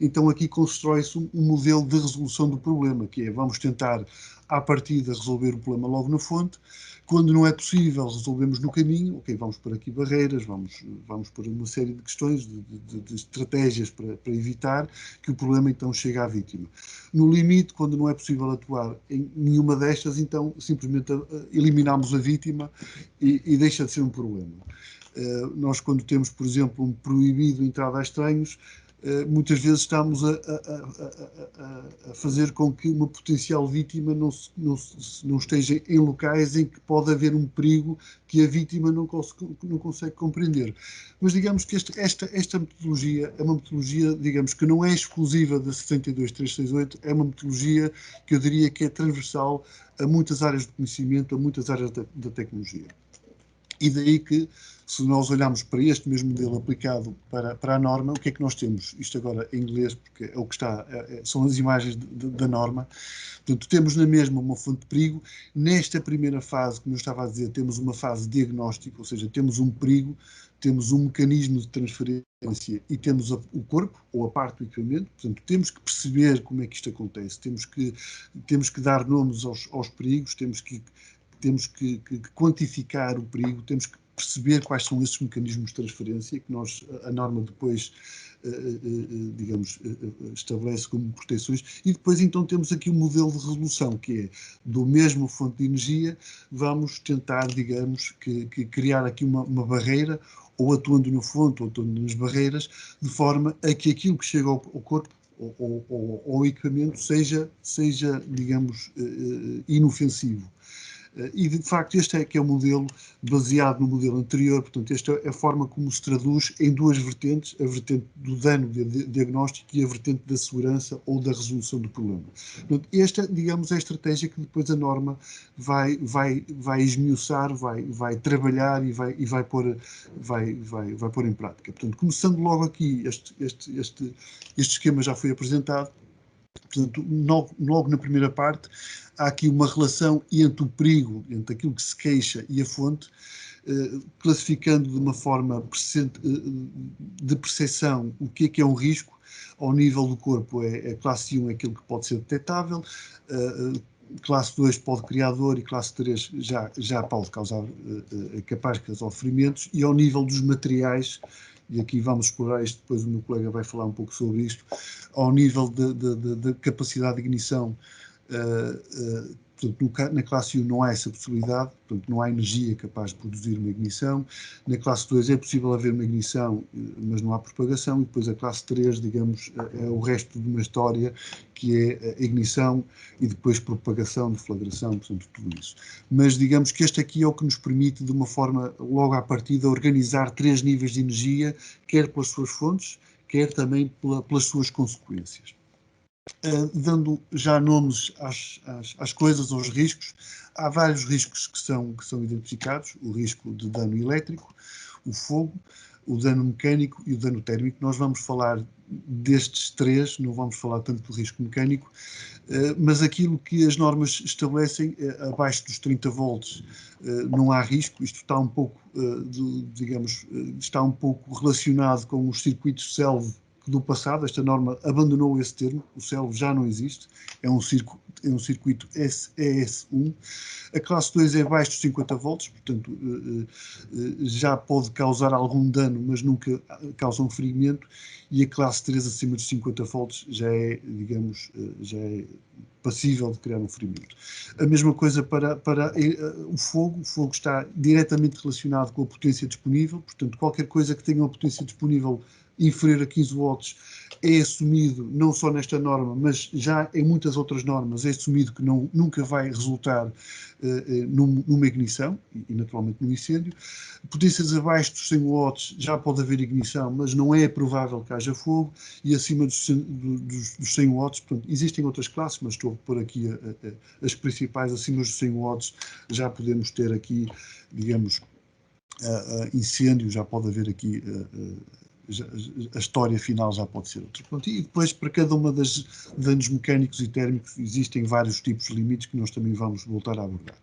[SPEAKER 2] então aqui constrói-se um modelo de resolução do problema, que é, vamos tentar, à partida, resolver o problema logo na fonte. Quando não é possível, resolvemos no caminho, ok, vamos pôr aqui barreiras, vamos pôr uma série de questões, de estratégias para evitar que o problema então chegue à vítima. No limite, quando não é possível atuar em nenhuma destas, então simplesmente eliminamos a vítima e deixa de ser um problema. Nós, quando temos, por exemplo, um proibido entrada a estranhos, muitas vezes estamos a fazer com que uma potencial vítima não esteja em locais em que pode haver um perigo que a vítima não consegue compreender. Mas digamos que esta metodologia é uma metodologia, digamos, que não é exclusiva da 72368, é uma metodologia que eu diria que é transversal a muitas áreas de conhecimento, a muitas áreas da tecnologia. E daí que, se nós olharmos para este mesmo modelo aplicado para a norma, o que é que nós temos? Isto agora em inglês, porque é o que está, são as imagens da norma. Portanto, temos na mesma uma fonte de perigo. Nesta primeira fase, como eu estava a dizer, temos uma fase diagnóstica, ou seja, temos um perigo, temos um mecanismo de transferência e temos o corpo, ou a parte do equipamento. Portanto, temos que perceber como é que isto acontece, temos que dar nomes aos perigos, temos que quantificar o perigo, temos que perceber quais são esses mecanismos de transferência que a norma depois, digamos, estabelece como proteções, e depois então temos aqui um modelo de resolução, que é do mesmo fonte de energia, vamos tentar, digamos, que criar aqui uma barreira, ou atuando na fonte, ou atuando nas barreiras, de forma a que aquilo que chega ao corpo ou equipamento seja, digamos, inofensivo. E, de facto, este é que é o modelo baseado no modelo anterior. Portanto, esta é a forma como se traduz em duas vertentes, a vertente do dano diagnóstico e a vertente da segurança ou da resolução do problema. Portanto, esta, digamos, é a estratégia que depois a norma vai esmiuçar, vai trabalhar e vai pôr em prática. Portanto, começando logo aqui, este esquema já foi apresentado. Portanto, logo na primeira parte, há aqui uma relação entre o perigo, entre aquilo que se queixa e a fonte, classificando de uma forma de percepção o que é um risco. Ao nível do corpo, a classe 1 é aquilo que pode ser detectável, classe 2 pode criar dor e classe 3 já pode causar, é capaz de causar ferimentos, e ao nível dos materiais, e aqui vamos explorar isto, depois o meu colega vai falar um pouco sobre isto, ao nível da capacidade de ignição, portanto, na classe 1 não há essa possibilidade, portanto, não há energia capaz de produzir uma ignição. Na classe 2 é possível haver uma ignição, mas não há propagação, e depois a classe 3, digamos, é o resto de uma história, que é a ignição e depois propagação, deflagração, portanto, tudo isso. Mas digamos que este aqui é o que nos permite, de uma forma, logo à partida, organizar 3 níveis de energia, quer pelas suas fontes, quer também pelas suas consequências. Dando já nomes às coisas, aos riscos, há vários riscos que são identificados: o risco de dano elétrico, o fogo, o dano mecânico e o dano térmico. Nós vamos falar destes 3, não vamos falar tanto do risco mecânico, mas aquilo que as normas estabelecem, abaixo dos 30 volts não há risco. Isto está um pouco, está um pouco relacionado com os circuitos CELV do passado. Esta norma abandonou esse termo, o CELV já não existe, é um circuito ES1. A classe 2 é abaixo dos 50 volts, portanto já pode causar algum dano, mas nunca causa um ferimento, e a classe 3 acima dos 50 volts já é, digamos, já é passível de criar um ferimento. A mesma coisa para o fogo. O fogo está diretamente relacionado com a potência disponível, portanto, qualquer coisa que tenha uma potência disponível inferior a 15 watts é assumido, não só nesta norma, mas já em muitas outras normas, é assumido que nunca vai resultar numa ignição e naturalmente num incêndio. Potências abaixo dos 100 watts já pode haver ignição, mas não é provável que haja fogo, e acima dos 100 watts, portanto, existem outras classes, mas estou a pôr aqui as principais. Acima dos 100 watts já podemos ter aqui, digamos, incêndio, já pode haver aqui a história final já pode ser outra. Pronto, e depois, para cada uma das danos mecânicos e térmicos, existem vários tipos de limites que nós também vamos voltar a abordar.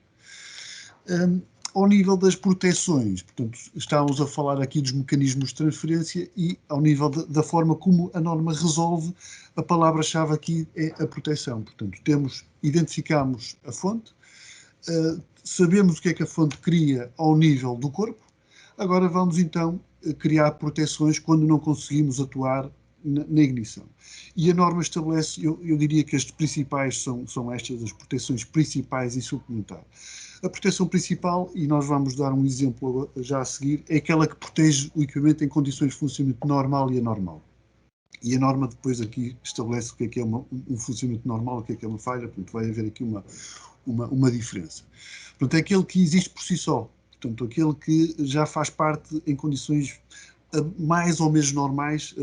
[SPEAKER 2] Ao nível das proteções, portanto, estávamos a falar aqui dos mecanismos de transferência, e ao nível da forma como a norma resolve, a palavra-chave aqui é a proteção. Portanto, identificamos a fonte, sabemos o que é que a fonte cria ao nível do corpo. Agora vamos então criar proteções quando não conseguimos atuar na ignição. E a norma estabelece, eu diria que as principais são estas, as proteções principais e suplementar. A proteção principal, e nós vamos dar um exemplo já a seguir, é aquela que protege o equipamento em condições de funcionamento normal e anormal. E a norma depois aqui estabelece o que é um funcionamento normal, o que é uma falha. Portanto, vai haver aqui uma diferença. Portanto, é aquele que existe por si só. Portanto, aquele que já faz parte em condições mais ou menos normais,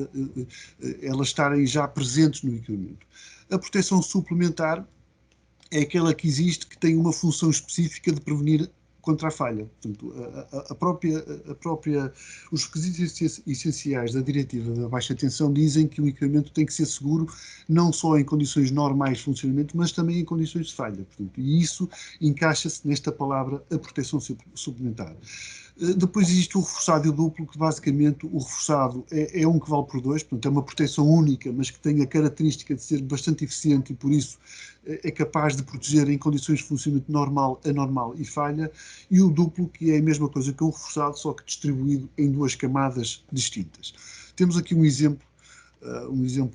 [SPEAKER 2] elas estarem já presentes no equipamento. A proteção suplementar é aquela que existe, que tem uma função específica de prevenir contra a falha. Portanto, os requisitos essenciais da diretiva da baixa tensão dizem que o equipamento tem que ser seguro não só em condições normais de funcionamento, mas também em condições de falha. Portanto, e isso encaixa-se nesta palavra, a proteção suplementar. Depois existe o reforçado e o duplo, que basicamente o reforçado é um que vale por 2, portanto é uma proteção única, mas que tem a característica de ser bastante eficiente e por isso é capaz de proteger em condições de funcionamento normal, anormal e falha. E o duplo, que é a mesma coisa que o reforçado, só que distribuído em 2 camadas distintas. Temos aqui um exemplo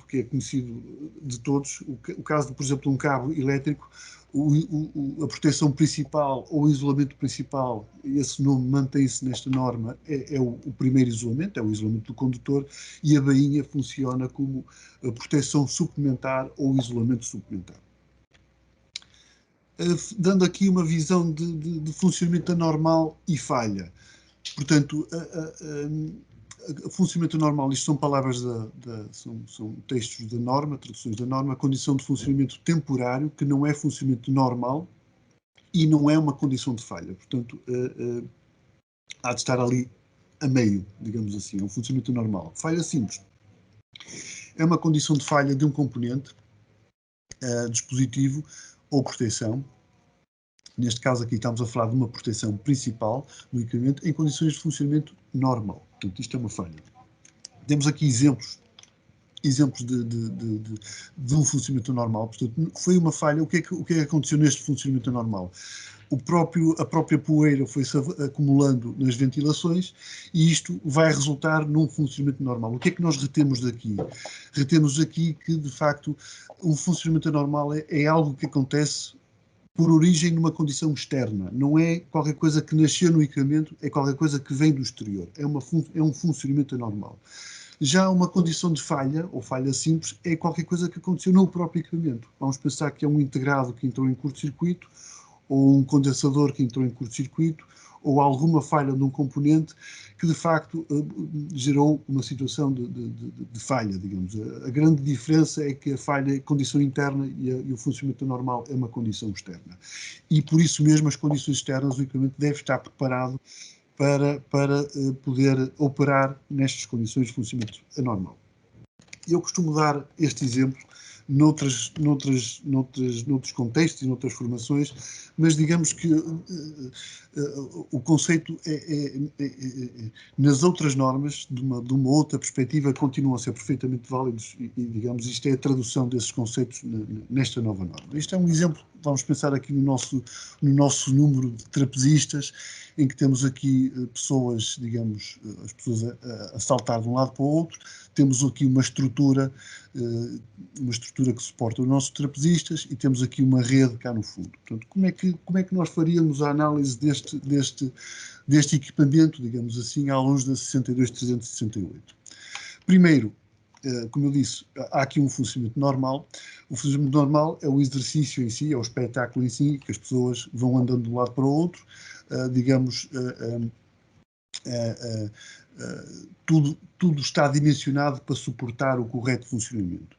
[SPEAKER 2] que é conhecido de todos, o caso, por exemplo, de um cabo elétrico. A proteção principal ou o isolamento principal, esse nome mantém-se nesta norma, é o primeiro isolamento, é o isolamento do condutor, e a bainha funciona como a proteção suplementar ou isolamento suplementar. dando aqui uma visão de funcionamento anormal e falha. Portanto, funcionamento anormal, isto são palavras, são textos da norma, traduções da norma, condição de funcionamento temporário, que não é funcionamento normal e não é uma condição de falha. Portanto, há de estar ali a meio, digamos assim, é um funcionamento normal. Falha simples. É uma condição de falha de um componente, dispositivo ou proteção. Neste caso aqui estamos a falar de uma proteção principal do equipamento em condições de funcionamento normal. Portanto, isto é uma falha. Temos aqui exemplos de um funcionamento normal. Portanto, foi uma falha. O que é que aconteceu neste funcionamento normal? A própria poeira foi-se acumulando nas ventilações e isto vai resultar num funcionamento normal. O que é que nós retemos daqui? Retemos aqui que, de facto, um funcionamento normal é algo que acontece por origem numa condição externa. Não é qualquer coisa que nasceu no equipamento, é qualquer coisa que vem do exterior. É um funcionamento anormal. Já uma condição de falha, ou falha simples, é qualquer coisa que aconteceu no próprio equipamento. Vamos pensar que é um integrado que entrou em curto-circuito, ou um condensador que entrou em curto-circuito, ou alguma falha de um componente que, de facto, gerou uma situação de falha, digamos. A grande diferença é que a falha é condição interna e o funcionamento normal é uma condição externa. E, por isso mesmo, as condições externas, o equipamento deve estar preparado para poder operar nestas condições de funcionamento anormal. Eu costumo dar este exemplo noutros contextos e noutras formações, mas digamos que o conceito nas outras normas, de uma outra perspectiva, continuam a ser perfeitamente válidos e, digamos, isto é a tradução desses conceitos nesta nova norma. Isto é um exemplo, vamos pensar aqui no nosso número de trapezistas, em que temos aqui pessoas, digamos, as pessoas a saltar de um lado para o outro, temos aqui uma estrutura que suporta os nossos trapezistas e temos aqui uma rede cá no fundo. Portanto, como é que nós faríamos a análise deste equipamento, digamos assim, à luz da 62368? Primeiro, como eu disse, há aqui um funcionamento normal. O funcionamento normal é o exercício em si, é o espetáculo em si, que as pessoas vão andando de um lado para o outro, digamos, tudo está dimensionado para suportar o correto funcionamento.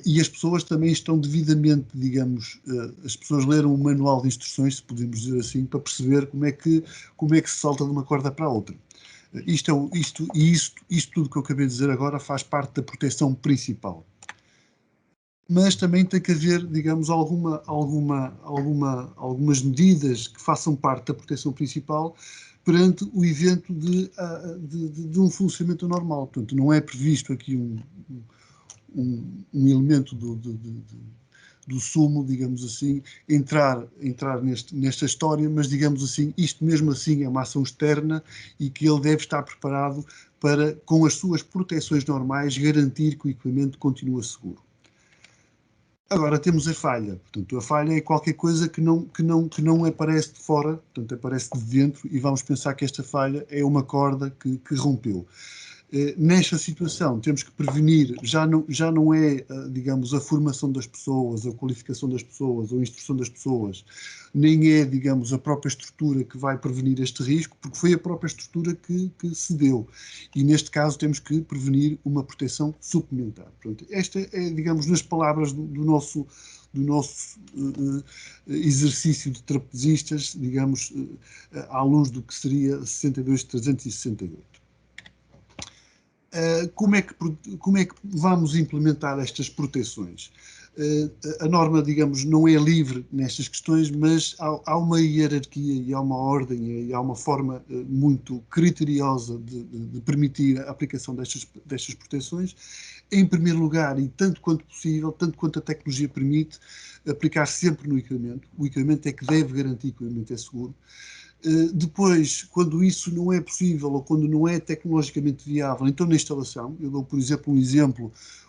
[SPEAKER 2] E as pessoas também estão devidamente, digamos, as pessoas leram o manual de instruções, se podemos dizer assim, para perceber como é que se salta de uma corda para a outra. Isto tudo que eu acabei de dizer agora faz parte da proteção principal. Mas também tem que haver, digamos, algumas medidas que façam parte da proteção principal perante o evento de um funcionamento normal. Portanto, não é previsto aqui um elemento do sumo, digamos assim, entrar nesta história, mas, digamos assim, isto mesmo assim é uma ação externa e que ele deve estar preparado para, com as suas proteções normais, garantir que o equipamento continua seguro. Agora temos a falha. Portanto, a falha é qualquer coisa que não aparece de fora, portanto, aparece de dentro, e vamos pensar que esta falha é uma corda que rompeu. Nesta situação, temos que prevenir, já não é, digamos, a formação das pessoas, a qualificação das pessoas, ou a instrução das pessoas, nem é, digamos, a própria estrutura que vai prevenir este risco, porque foi a própria estrutura que se deu. E, neste caso, temos que prevenir uma proteção suplementar. Portanto, esta é, digamos, nas palavras do nosso exercício de trapezistas, digamos, à luz do que seria 62.368. Como é que vamos implementar estas proteções? A norma, digamos, não é livre nestas questões, mas há uma hierarquia e há uma ordem e há uma forma muito criteriosa de permitir a aplicação destas proteções. Em primeiro lugar, e tanto quanto possível, tanto quanto a tecnologia permite, aplicar sempre no equipamento. O equipamento é que deve garantir que o equipamento é seguro. Depois, quando isso não é possível ou quando não é tecnologicamente viável, então na instalação, eu dou, por exemplo,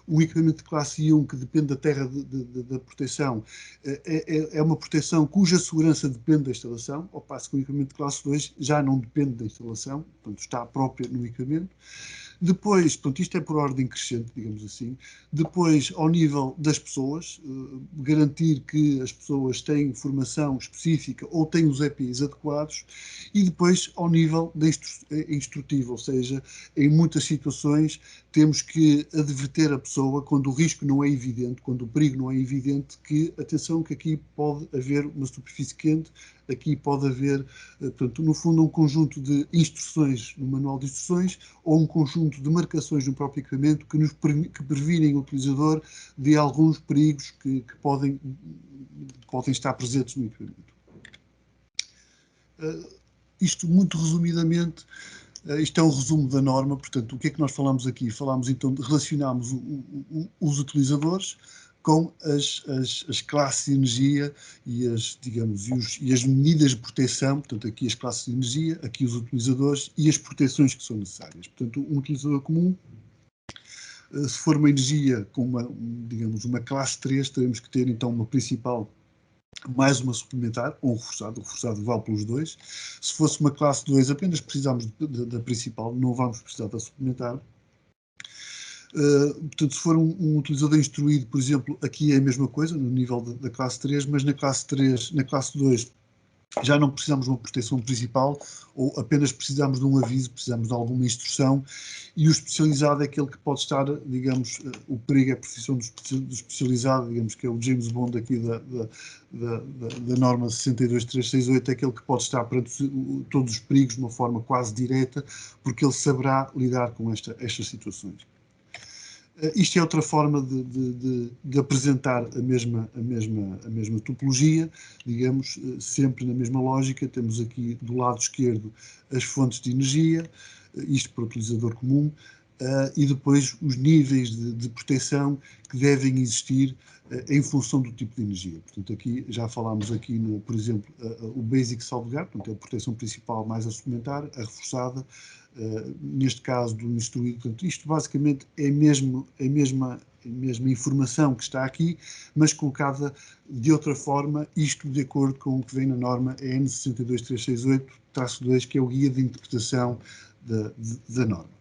[SPEAKER 2] um equipamento de classe I1 que depende da terra da proteção, é uma proteção cuja segurança depende da instalação, ao passo que o equipamento de classe 2 já não depende da instalação, portanto está própria no equipamento. Depois, pronto, isto é por ordem crescente, digamos assim. Depois, ao nível das pessoas, garantir que as pessoas têm formação específica ou têm os EPIs adequados. E depois, ao nível da instrutivo, ou seja, em muitas situações temos que adverter a pessoa quando o risco não é evidente, quando o perigo não é evidente, que, atenção, que aqui pode haver uma superfície quente, aqui pode haver, portanto, no fundo, um conjunto de instruções no manual de instruções ou um conjunto de marcações no próprio equipamento que previnem o utilizador de alguns perigos que podem estar presentes no equipamento. Isto, muito resumidamente, isto é um resumo da norma. Portanto, o que é que nós falamos aqui? Falamos, então, relacionamos os utilizadores com as classes de energia e as medidas de proteção. Portanto, aqui as classes de energia, aqui os utilizadores e as proteções que são necessárias. Portanto, um utilizador comum, se for uma energia com uma classe 3, teremos que ter, então, uma principal mais uma suplementar, ou um reforçado. O reforçado vale pelos dois. Se fosse uma classe 2, apenas precisamos da principal, não vamos precisar da suplementar. Portanto, se for um utilizador instruído, por exemplo, aqui é a mesma coisa, no nível da classe 3, mas na classe 3, na classe 2, já não precisamos de uma proteção principal, ou apenas precisamos de um aviso, precisamos de alguma instrução, e o especializado é aquele que pode estar, digamos, o perigo é a profissão do especializado, digamos que é o James Bond aqui da norma 62368, é aquele que pode estar perante todos os perigos de uma forma quase direta, porque ele saberá lidar com estas situações. Isto é outra forma de apresentar a mesma topologia, digamos, sempre na mesma lógica. Temos aqui do lado esquerdo as fontes de energia, isto para o utilizador comum, e depois os níveis de proteção que devem existir em função do tipo de energia. Portanto, aqui já falámos aqui, por exemplo, o Basic Salvaguard, portanto, é a proteção principal mais a suplementar, a reforçada, neste caso do instruído. Portanto, isto basicamente é a mesma informação que está aqui, mas colocada de outra forma, isto de acordo com o que vem na norma EN 62368-2, que é o guia de interpretação da norma.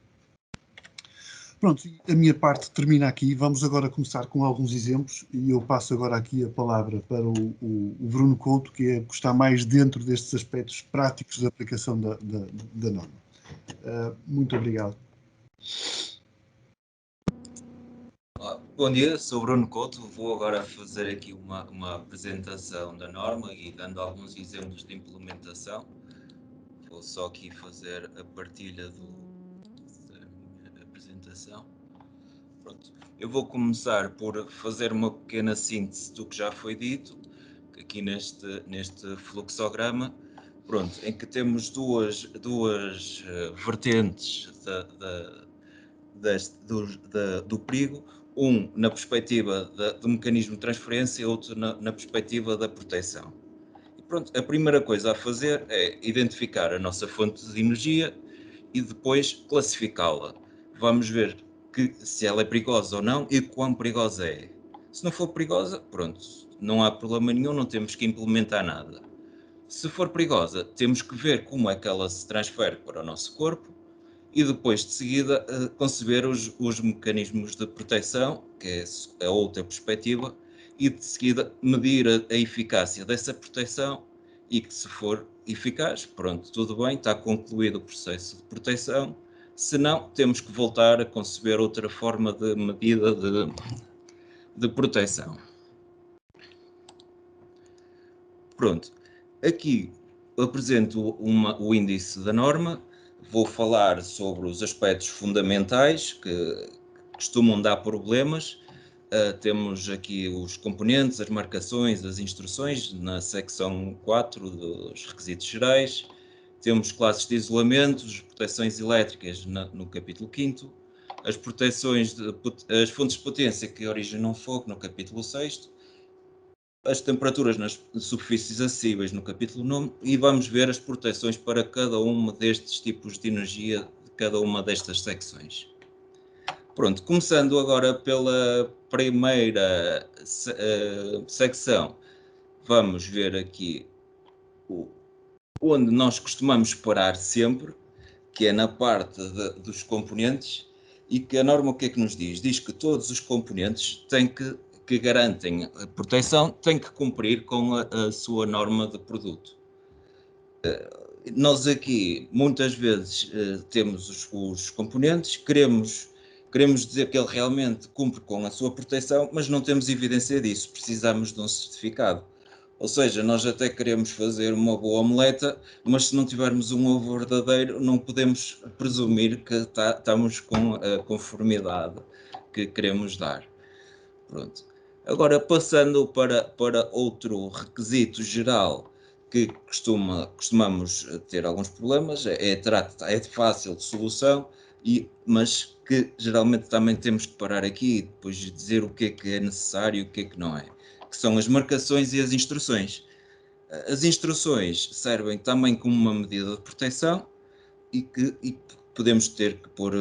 [SPEAKER 2] Pronto, a minha parte termina aqui. Vamos agora começar com alguns exemplos e eu passo agora aqui a palavra para o Bruno Couto, que está mais dentro destes aspectos práticos da aplicação da norma. Muito obrigado.
[SPEAKER 3] Olá, bom dia, sou o Bruno Couto. Vou agora fazer aqui uma apresentação da norma e dando alguns exemplos de implementação. Vou só aqui fazer a partilha da minha apresentação. Pronto. Eu vou começar por fazer uma pequena síntese do que já foi dito, aqui neste fluxograma, pronto, em que temos duas vertentes do perigo, um na perspectiva do mecanismo de transferência e outro na perspectiva da proteção. E pronto, a primeira coisa a fazer é identificar a nossa fonte de energia e depois classificá-la. Vamos ver se ela é perigosa ou não e quão perigosa é. Se não for perigosa, pronto, não há problema nenhum, não temos que implementar nada. Se for perigosa, temos que ver como é que ela se transfere para o nosso corpo e depois de seguida conceber os mecanismos de proteção, que é a outra perspectiva, e de seguida medir a eficácia dessa proteção e que, se for eficaz, pronto, tudo bem, está concluído o processo de proteção. Se não, temos que voltar a conceber outra forma de medida de proteção. Pronto, aqui apresento o índice da norma. Vou falar sobre os aspectos fundamentais que costumam dar problemas. Temos aqui os componentes, as marcações, as instruções na secção 4 dos requisitos gerais. Temos classes de isolamentos, proteções elétricas no capítulo 5º, as fontes de potência que originam fogo no capítulo 6º, as temperaturas nas superfícies acessíveis no capítulo 9 e vamos ver as proteções para cada uma destes tipos de energia de cada uma destas secções. Pronto, começando agora pela primeira secção, vamos ver aqui onde nós costumamos parar sempre, que é na parte dos componentes, e que a norma o que é que nos diz? Diz que todos os componentes têm que garantem a proteção têm que cumprir com a sua norma de produto. Nós aqui, muitas vezes, temos os componentes, queremos dizer que ele realmente cumpre com a sua proteção, mas não temos evidência disso, precisamos de um certificado. Ou seja, nós até queremos fazer uma boa omeleta, mas se não tivermos um ovo verdadeiro, não podemos presumir que estamos com a conformidade que queremos dar. Pronto. Agora, passando para outro requisito geral que costumamos ter alguns problemas, é fácil de solução, mas que geralmente também temos que parar aqui e depois dizer o que é necessário e o que é que não é, que são as marcações e as instruções. As instruções servem também como uma medida de proteção e podemos ter que pôr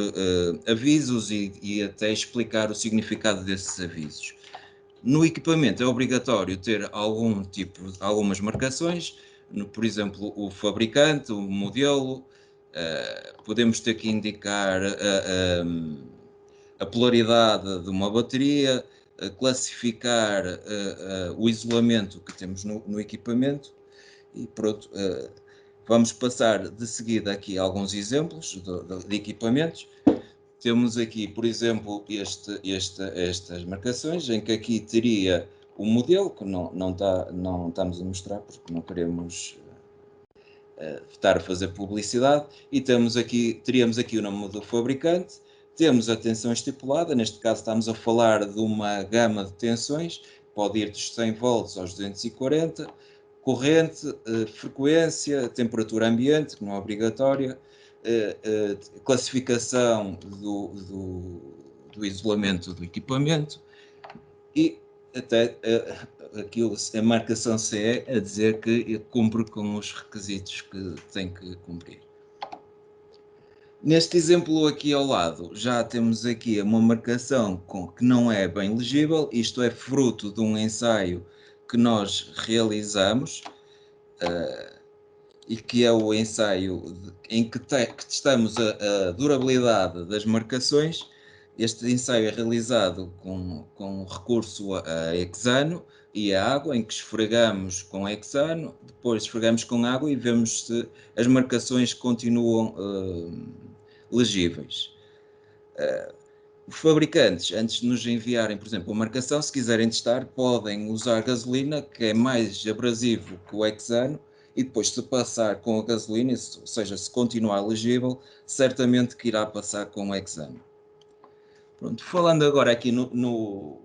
[SPEAKER 3] avisos e até explicar o significado desses avisos. No equipamento é obrigatório ter algumas marcações, por exemplo, o fabricante, o modelo, podemos ter que indicar a polaridade de uma bateria, classificar o isolamento que temos no equipamento e pronto. Vamos passar de seguida aqui alguns exemplos de equipamentos. Temos aqui, por exemplo, estas marcações, em que aqui teria o modelo, que não estamos a mostrar porque não queremos estar a fazer publicidade, e teríamos aqui o nome do fabricante, temos a tensão estipulada, neste caso estamos a falar de uma gama de tensões, pode ir dos 100 volts aos 240, corrente, frequência, temperatura ambiente, que não é obrigatória, classificação do isolamento do equipamento e até a marcação CE a dizer que cumpre com os requisitos que tem que cumprir. Neste exemplo aqui ao lado já temos aqui uma marcação que não é bem legível, isto é fruto de um ensaio que nós realizamos e que é o ensaio em que testamos a durabilidade das marcações. Este ensaio é realizado com recurso a hexano e a água, em que esfregamos com hexano, depois esfregamos com água e vemos se as marcações continuam legíveis. Os fabricantes, antes de nos enviarem, por exemplo, a marcação, se quiserem testar, podem usar gasolina, que é mais abrasivo que o hexano, e depois, se passar com a gasolina, ou seja, se continuar legível, certamente que irá passar com o hexano. Pronto, falando agora aqui no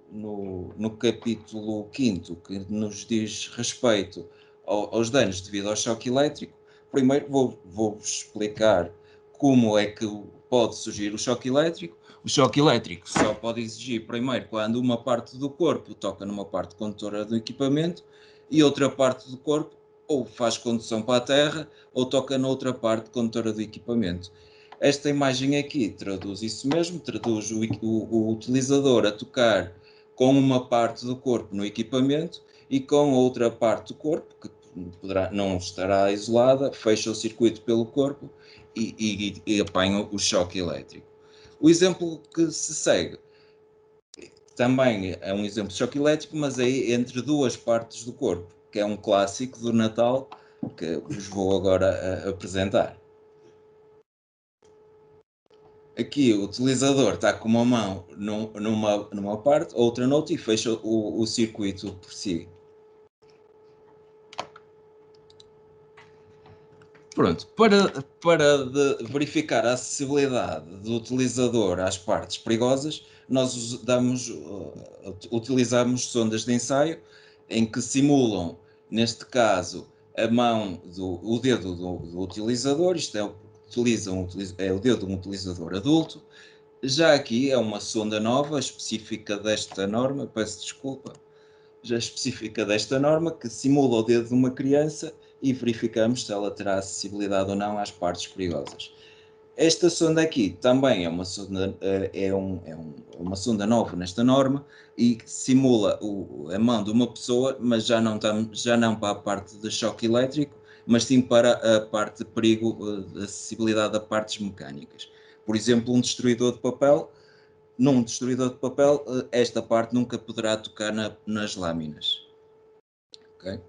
[SPEAKER 3] capítulo 5º, que nos diz respeito aos danos devido ao choque elétrico, primeiro vou-vos explicar como é que pode surgir o choque elétrico. O choque elétrico só pode existir primeiro quando uma parte do corpo toca numa parte condutora do equipamento e outra parte do corpo ou faz condução para a terra ou toca noutra parte condutora do equipamento. Esta imagem aqui traduz isso mesmo, traduz o utilizador a tocar com uma parte do corpo no equipamento e com outra parte do corpo, que não estará isolada, fecha o circuito pelo corpo e apanha o choque elétrico. O exemplo que se segue também é um exemplo de choque elétrico, mas aí entre duas partes do corpo, que é um clássico do Natal, que vos vou agora apresentar. Aqui o utilizador está com uma mão numa parte, outra noutra e fecha o circuito por si. Pronto, para verificar a acessibilidade do utilizador às partes perigosas, nós utilizamos sondas de ensaio em que simulam, neste caso, o dedo do utilizador, isto é o dedo de um utilizador adulto. Já aqui é uma sonda nova, específica desta norma, peço desculpa, já específica desta norma, que simula o dedo de uma criança e verificamos se ela terá acessibilidade ou não às partes perigosas. Esta sonda aqui também é uma sonda nova nesta norma e simula a mão de uma pessoa, mas já não para a parte de choque elétrico, mas sim para a parte de perigo de acessibilidade a partes mecânicas. Por exemplo, um destruidor de papel, num destruidor de papel, esta parte nunca poderá tocar nas lâminas. Okay?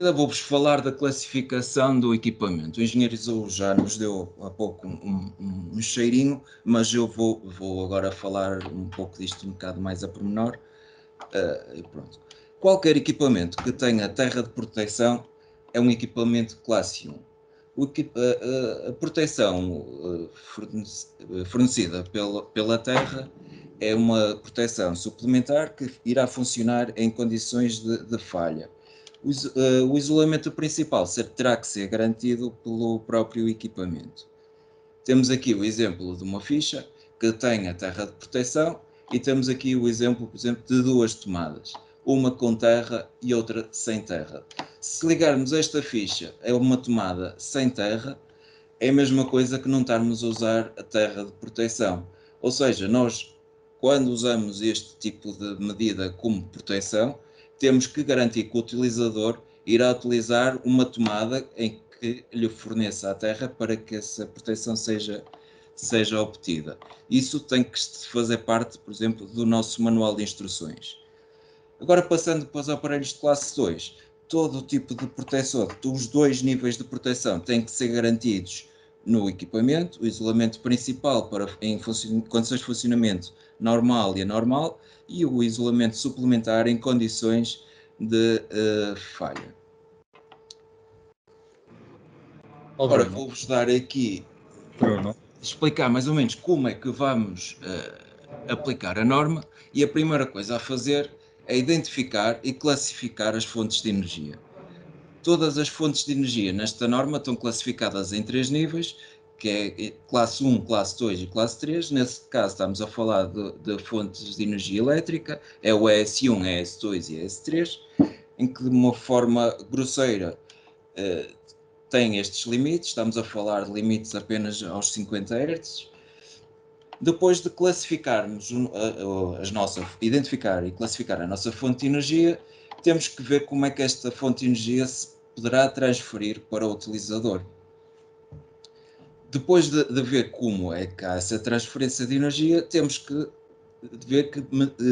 [SPEAKER 3] Vou-vos falar da classificação do equipamento. O engenheiro Isu já nos deu há pouco um cheirinho, mas eu vou agora falar um pouco disto um bocado mais a pormenor. Pronto. Qualquer equipamento que tenha terra de proteção é um equipamento classe 1. A proteção fornecida pela terra é uma proteção suplementar que irá funcionar em condições de falha. O isolamento principal terá que ser garantido pelo próprio equipamento. Temos aqui o exemplo de uma ficha que tem a terra de proteção e temos aqui o exemplo, por exemplo, de duas tomadas, uma com terra e outra sem terra. Se ligarmos esta ficha a uma tomada sem terra, é a mesma coisa que não estarmos a usar a terra de proteção. Ou seja, nós, quando usamos este tipo de medida como proteção, temos que garantir que o utilizador irá utilizar uma tomada em que lhe forneça a terra para que essa proteção seja obtida. Isso tem que fazer parte, por exemplo, do nosso manual de instruções. Agora, passando para os aparelhos de classe 2, todo o tipo de proteção, os dois níveis de proteção têm que ser garantidos no equipamento, o isolamento principal em condições de funcionamento normal e anormal, e o isolamento suplementar em condições de falha. Agora vou-vos dar aqui, explicar mais ou menos como é que vamos aplicar a norma, e a primeira coisa a fazer é identificar e classificar as fontes de energia. Todas as fontes de energia nesta norma estão classificadas em 3 níveis, que é classe 1, classe 2 e classe 3. Nesse caso estamos a falar de fontes de energia elétrica, é o ES1, ES2 e ES3, em que de uma forma grosseira tem estes limites, estamos a falar de limites apenas aos 50 Hz. Depois de classificarmos identificar e classificar a nossa fonte de energia, temos que ver como é que esta fonte de energia se poderá transferir para o utilizador. Depois de ver como é que há essa transferência de energia, temos que ver que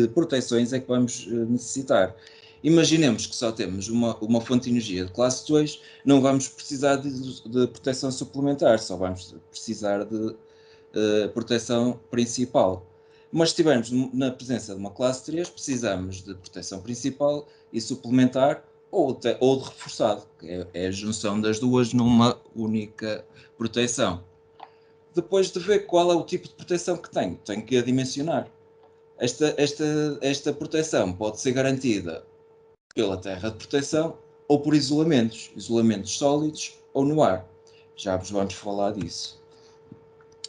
[SPEAKER 3] proteções é que vamos necessitar. Imaginemos que só temos uma fonte de energia de classe 2, não vamos precisar de proteção suplementar, só vamos precisar de proteção principal. Mas se estivermos na presença de uma classe 3, precisamos de proteção principal e suplementar ou de reforçado, que é a junção das duas numa única proteção. Depois de ver qual é o tipo de proteção que tenho que a dimensionar. Esta proteção pode ser garantida pela terra de proteção ou por isolamentos sólidos ou no ar. Já vos vamos falar disso.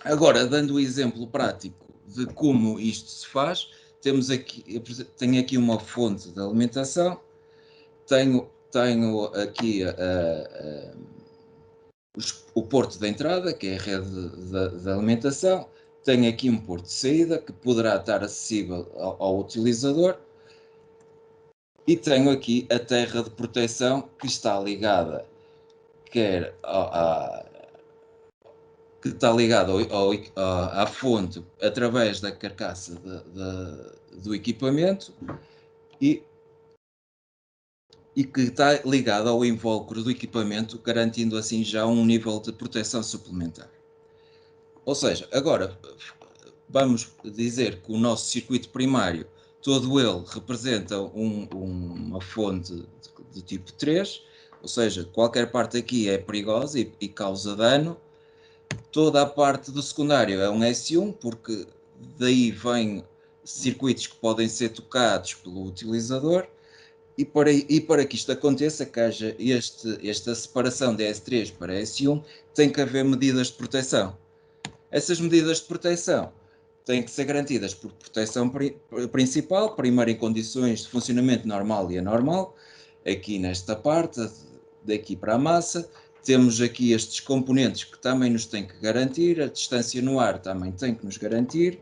[SPEAKER 3] Agora, dando o exemplo prático de como isto se faz, tenho aqui uma fonte de alimentação, tenho aqui o porto de entrada, que é a rede de alimentação, tenho aqui um porto de saída, que poderá estar acessível ao utilizador, e tenho aqui a terra de proteção que está ligada quer à fonte através da carcaça do equipamento e que está ligado ao invólucro do equipamento, garantindo assim já um nível de proteção suplementar. Ou seja, agora vamos dizer que o nosso circuito primário, todo ele representa uma fonte de tipo 3, ou seja, qualquer parte aqui é perigosa e causa dano. Toda a parte do secundário é um S1, porque daí vêm circuitos que podem ser tocados pelo utilizador, e para que isto aconteça, que haja esta separação de S3 para S1, tem que haver medidas de proteção. Essas medidas de proteção têm que ser garantidas por proteção principal, primeiro em condições de funcionamento normal e anormal, aqui nesta parte, daqui para a massa. Temos aqui estes componentes que também nos têm que garantir, a distância no ar também tem que nos garantir.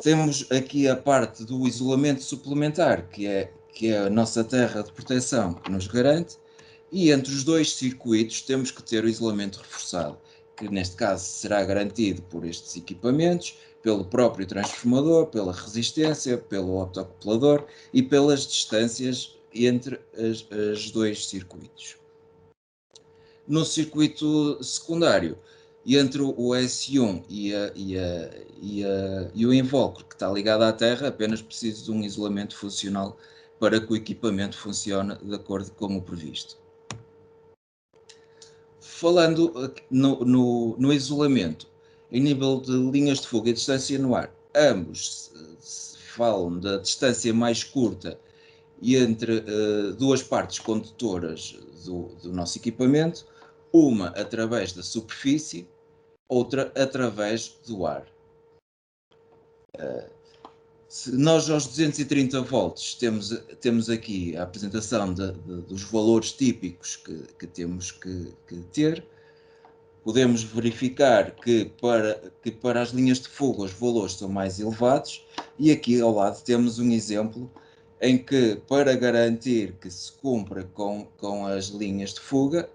[SPEAKER 3] Temos aqui a parte do isolamento suplementar, que que é a nossa terra de proteção que nos garante, e entre os dois circuitos temos que ter o isolamento reforçado, que neste caso será garantido por estes equipamentos, pelo próprio transformador, pela resistência, pelo optocuplador e pelas distâncias entre os dois circuitos. No circuito secundário, entre o S1 e o invólucro que está ligado à terra, apenas preciso de um isolamento funcional para que o equipamento funcione de acordo com o previsto. Falando no isolamento, em nível de linhas de fuga e distância no ar, ambos se falam da distância mais curta e entre duas partes condutoras do nosso equipamento, uma através da superfície, outra através do ar. Se nós aos 230 volts temos aqui a apresentação dos valores típicos que temos que ter, podemos verificar que para as linhas de fuga os valores são mais elevados, e aqui ao lado temos um exemplo em que, para garantir que se cumpra com as linhas de fuga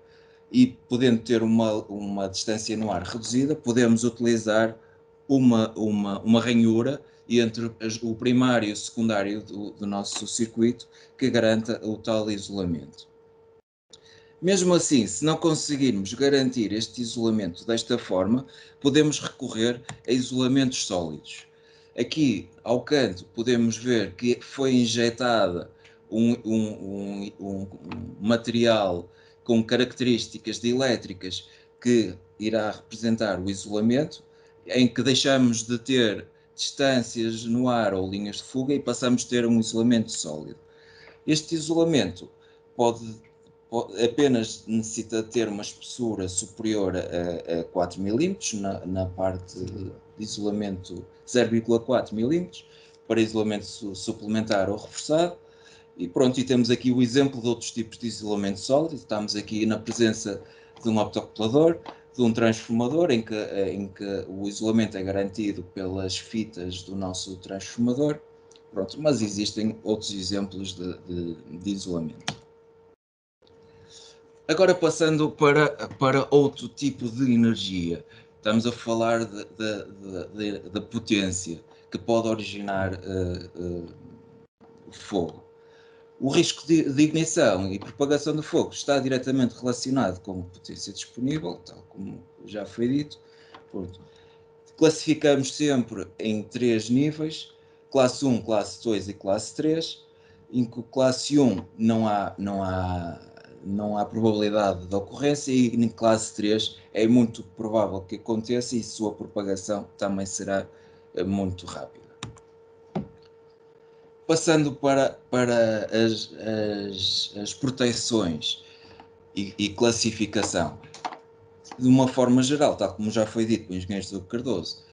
[SPEAKER 3] e podendo ter uma distância no ar reduzida, podemos utilizar uma ranhura entre o primário e o secundário do nosso circuito que garanta o tal isolamento. Mesmo assim, se não conseguirmos garantir este isolamento desta forma, podemos recorrer a isolamentos sólidos. Aqui, ao canto, podemos ver que foi injetada um material com características dielétricas que irá representar o isolamento, em que deixamos de ter distâncias no ar ou linhas de fuga e passamos a ter um isolamento sólido. Este isolamento apenas necessita ter uma espessura superior a 4 mm, na parte de isolamento 0,4 mm, para isolamento suplementar ou reforçado. E pronto, e temos aqui o exemplo de outros tipos de isolamento sólido. Estamos aqui na presença de um optocuplador, de um transformador, em que o isolamento é garantido pelas fitas do nosso transformador. Pronto, mas existem outros exemplos de isolamento. Agora passando para outro tipo de energia, estamos a falar da potência que pode originar o fogo. O risco de ignição e propagação do fogo está diretamente relacionado com a potência disponível, tal como já foi dito. Classificamos sempre em 3 níveis, classe 1, classe 2 e classe 3, em que classe 1 não há probabilidade de ocorrência, e em classe 3 é muito provável que aconteça e sua propagação também será muito rápida. Passando para as proteções e classificação, de uma forma geral, tal como já foi dito pelo engenheiro Diogo Cardoso,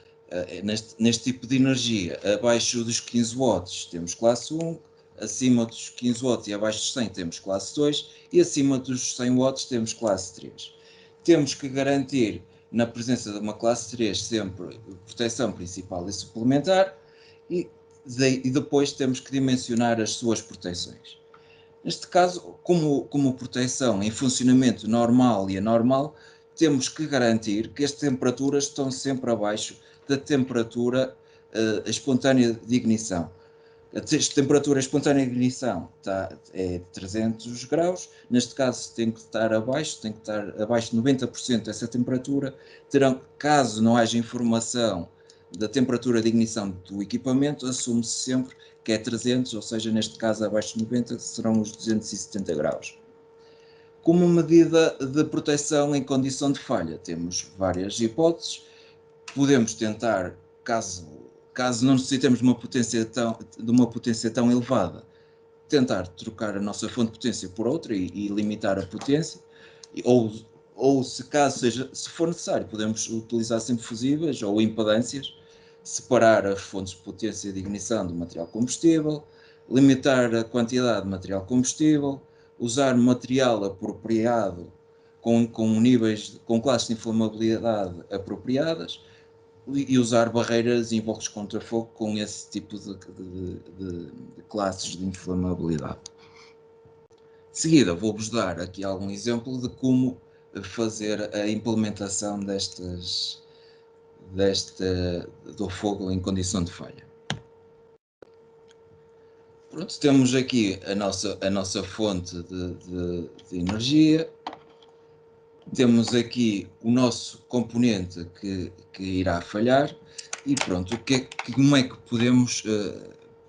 [SPEAKER 3] neste tipo de energia, abaixo dos 15 watts temos classe 1, acima dos 15 watts e abaixo dos 100 temos classe 2 e acima dos 100 watts temos classe 3. Temos que garantir, na presença de uma classe 3, sempre proteção principal e suplementar, e depois temos que dimensionar as suas proteções. Neste caso, como proteção em funcionamento normal e anormal, temos que garantir que as temperaturas estão sempre abaixo da temperatura espontânea de ignição. A temperatura espontânea de ignição é 300 graus, neste caso tem que estar abaixo de 90% dessa temperatura. Caso não haja informação da temperatura de ignição do equipamento, assume-se sempre que é 300, ou seja, neste caso abaixo de 90 serão os 270 graus. Como medida de proteção em condição de falha, temos várias hipóteses. Podemos tentar, caso não necessitemos de uma potência tão elevada, tentar trocar a nossa fonte de potência por outra e limitar a potência, ou se for necessário, podemos utilizar sempre fusíveis ou impedâncias, separar as fontes de potência de ignição do material combustível, limitar a quantidade de material combustível, usar material apropriado com classes de inflamabilidade apropriadas, e usar barreiras e invólucros contra fogo com esse tipo de classes de inflamabilidade. De seguida, vou-vos dar aqui algum exemplo de como fazer a implementação do fogo em condição de falha. Pronto, temos aqui a nossa fonte de energia, temos aqui o nosso componente que irá falhar e pronto, como é que podemos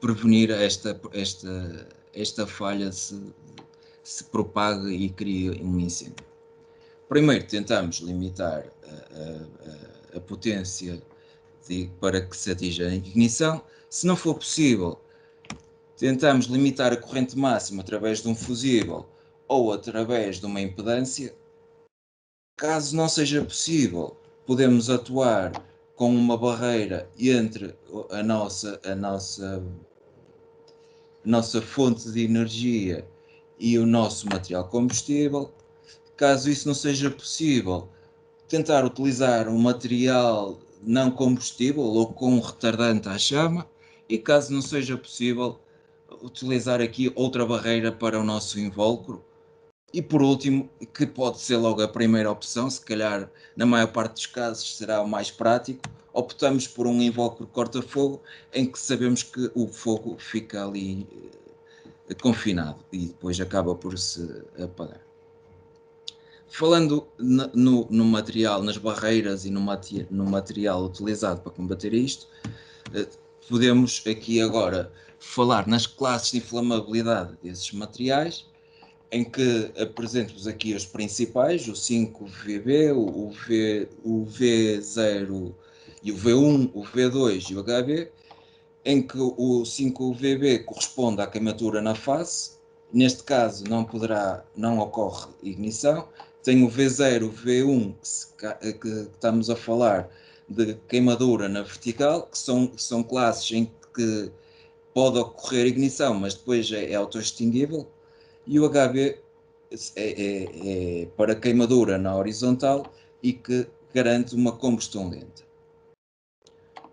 [SPEAKER 3] prevenir esta falha se propaga e cria um incêndio? Primeiro tentamos limitar a potência para que se atinja a ignição. Se não for possível, tentamos limitar a corrente máxima através de um fusível ou através de uma impedância. Caso não seja possível, podemos atuar com uma barreira entre a nossa fonte de energia e o nosso material combustível. Caso isso não seja possível, tentar utilizar um material não combustível ou com um retardante à chama, e caso não seja possível, utilizar aqui outra barreira para o nosso invólucro. E por último, que pode ser logo a primeira opção, se calhar na maior parte dos casos será o mais prático, optamos por um invólucro corta-fogo em que sabemos que o fogo fica ali confinado e depois acaba por se apagar. Falando no material, nas barreiras e no material utilizado para combater isto, podemos aqui agora falar nas classes de inflamabilidade desses materiais, em que apresento-vos aqui os principais, o 5VB, o V0 e o V1, o V2 e o HB, em que o 5VB corresponde à queimadura na face. Neste caso não ocorre ignição. Tem o V0, o V1, que estamos a falar de queimadura na vertical, que são classes em que pode ocorrer ignição, mas depois é autoextinguível. E o HB é para queimadura na horizontal e que garante uma combustão lenta.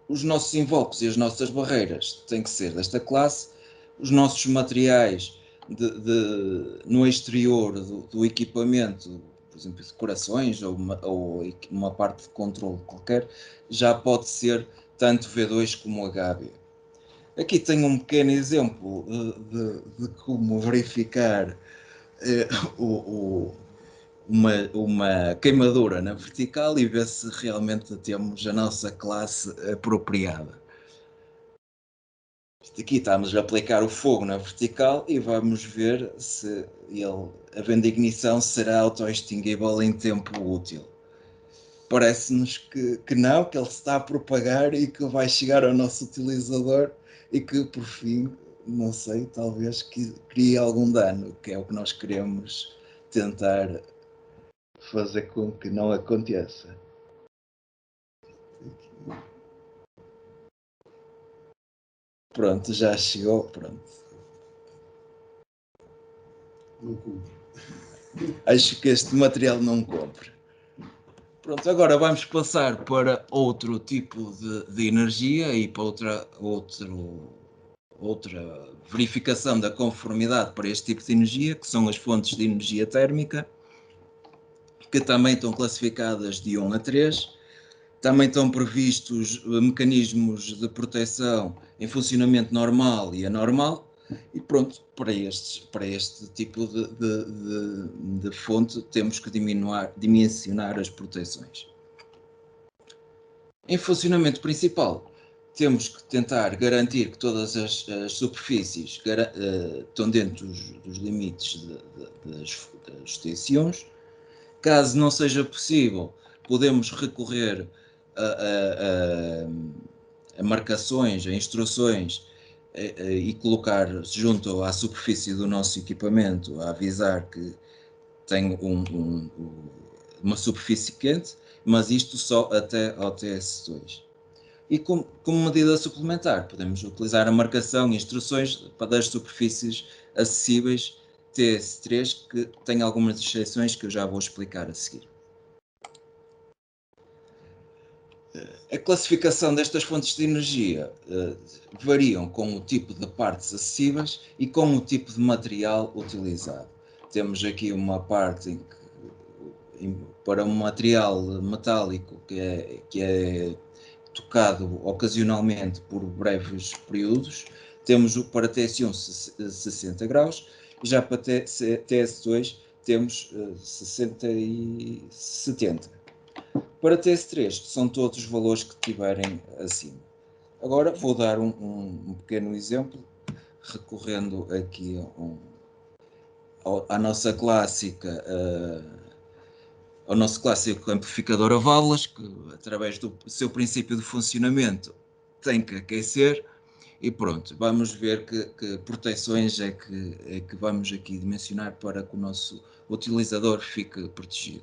[SPEAKER 3] Os nossos invólucros e as nossas barreiras têm que ser desta classe. Os nossos materiais no exterior do equipamento, por exemplo, decorações ou uma parte de controle qualquer, já pode ser tanto V2 como HB. Aqui tenho um pequeno exemplo de como verificar uma queimadura na vertical e ver se realmente temos a nossa classe apropriada. Aqui estamos a aplicar o fogo na vertical e vamos ver se ele, havendo ignição, será autoextinguível em tempo útil. Parece-nos que não, que ele se está a propagar e que vai chegar ao nosso utilizador e que, por fim, não sei, talvez que crie algum dano, que é o que nós queremos tentar fazer com que não aconteça. Pronto, já chegou, pronto.
[SPEAKER 2] Não cumpre.
[SPEAKER 3] Acho que este material não cumpre. Pronto, agora vamos passar para outro tipo de energia e para outra verificação da conformidade para este tipo de energia, que são as fontes de energia térmica, que também estão classificadas de 1 a 3. Também estão previstos mecanismos de proteção em funcionamento normal e anormal. E pronto, para este tipo de fonte temos que dimensionar as proteções. Em funcionamento principal, temos que tentar garantir que todas as superfícies estão dentro dos limites das TC1. Caso não seja possível, podemos recorrer a marcações, a instruções e colocar junto à superfície do nosso equipamento a avisar que tem uma superfície quente, mas isto só até ao TS2. E como medida suplementar, podemos utilizar a marcação e instruções para as superfícies acessíveis TS3, que tem algumas exceções que eu já vou explicar a seguir. A classificação destas fontes de energia variam com o tipo de partes acessíveis e com o tipo de material utilizado. Temos aqui uma parte em que, para um material metálico que é tocado ocasionalmente por breves períodos, temos para TS1 60 graus, e já para TS2 temos 60 e 70. Para TS3 são todos os valores que estiverem acima. Agora vou dar um pequeno exemplo, recorrendo aqui à nossa clássica, ao nosso clássico amplificador a válvulas, que através do seu princípio de funcionamento tem que aquecer, e pronto, vamos ver que proteções é que vamos aqui dimensionar para que o nosso utilizador fique protegido.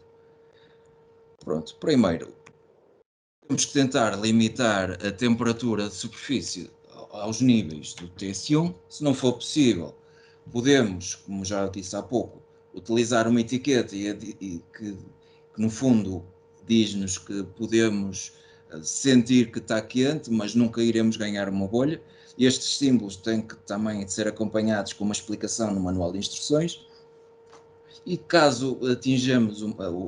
[SPEAKER 3] Pronto, primeiro, temos que tentar limitar a temperatura de superfície aos níveis do TS1. Se não for possível, podemos, como já disse há pouco, utilizar uma etiqueta que no fundo diz-nos que podemos sentir que está quente, mas nunca iremos ganhar uma bolha. E estes símbolos têm que também ser acompanhados com uma explicação no manual de instruções. E caso atinjamos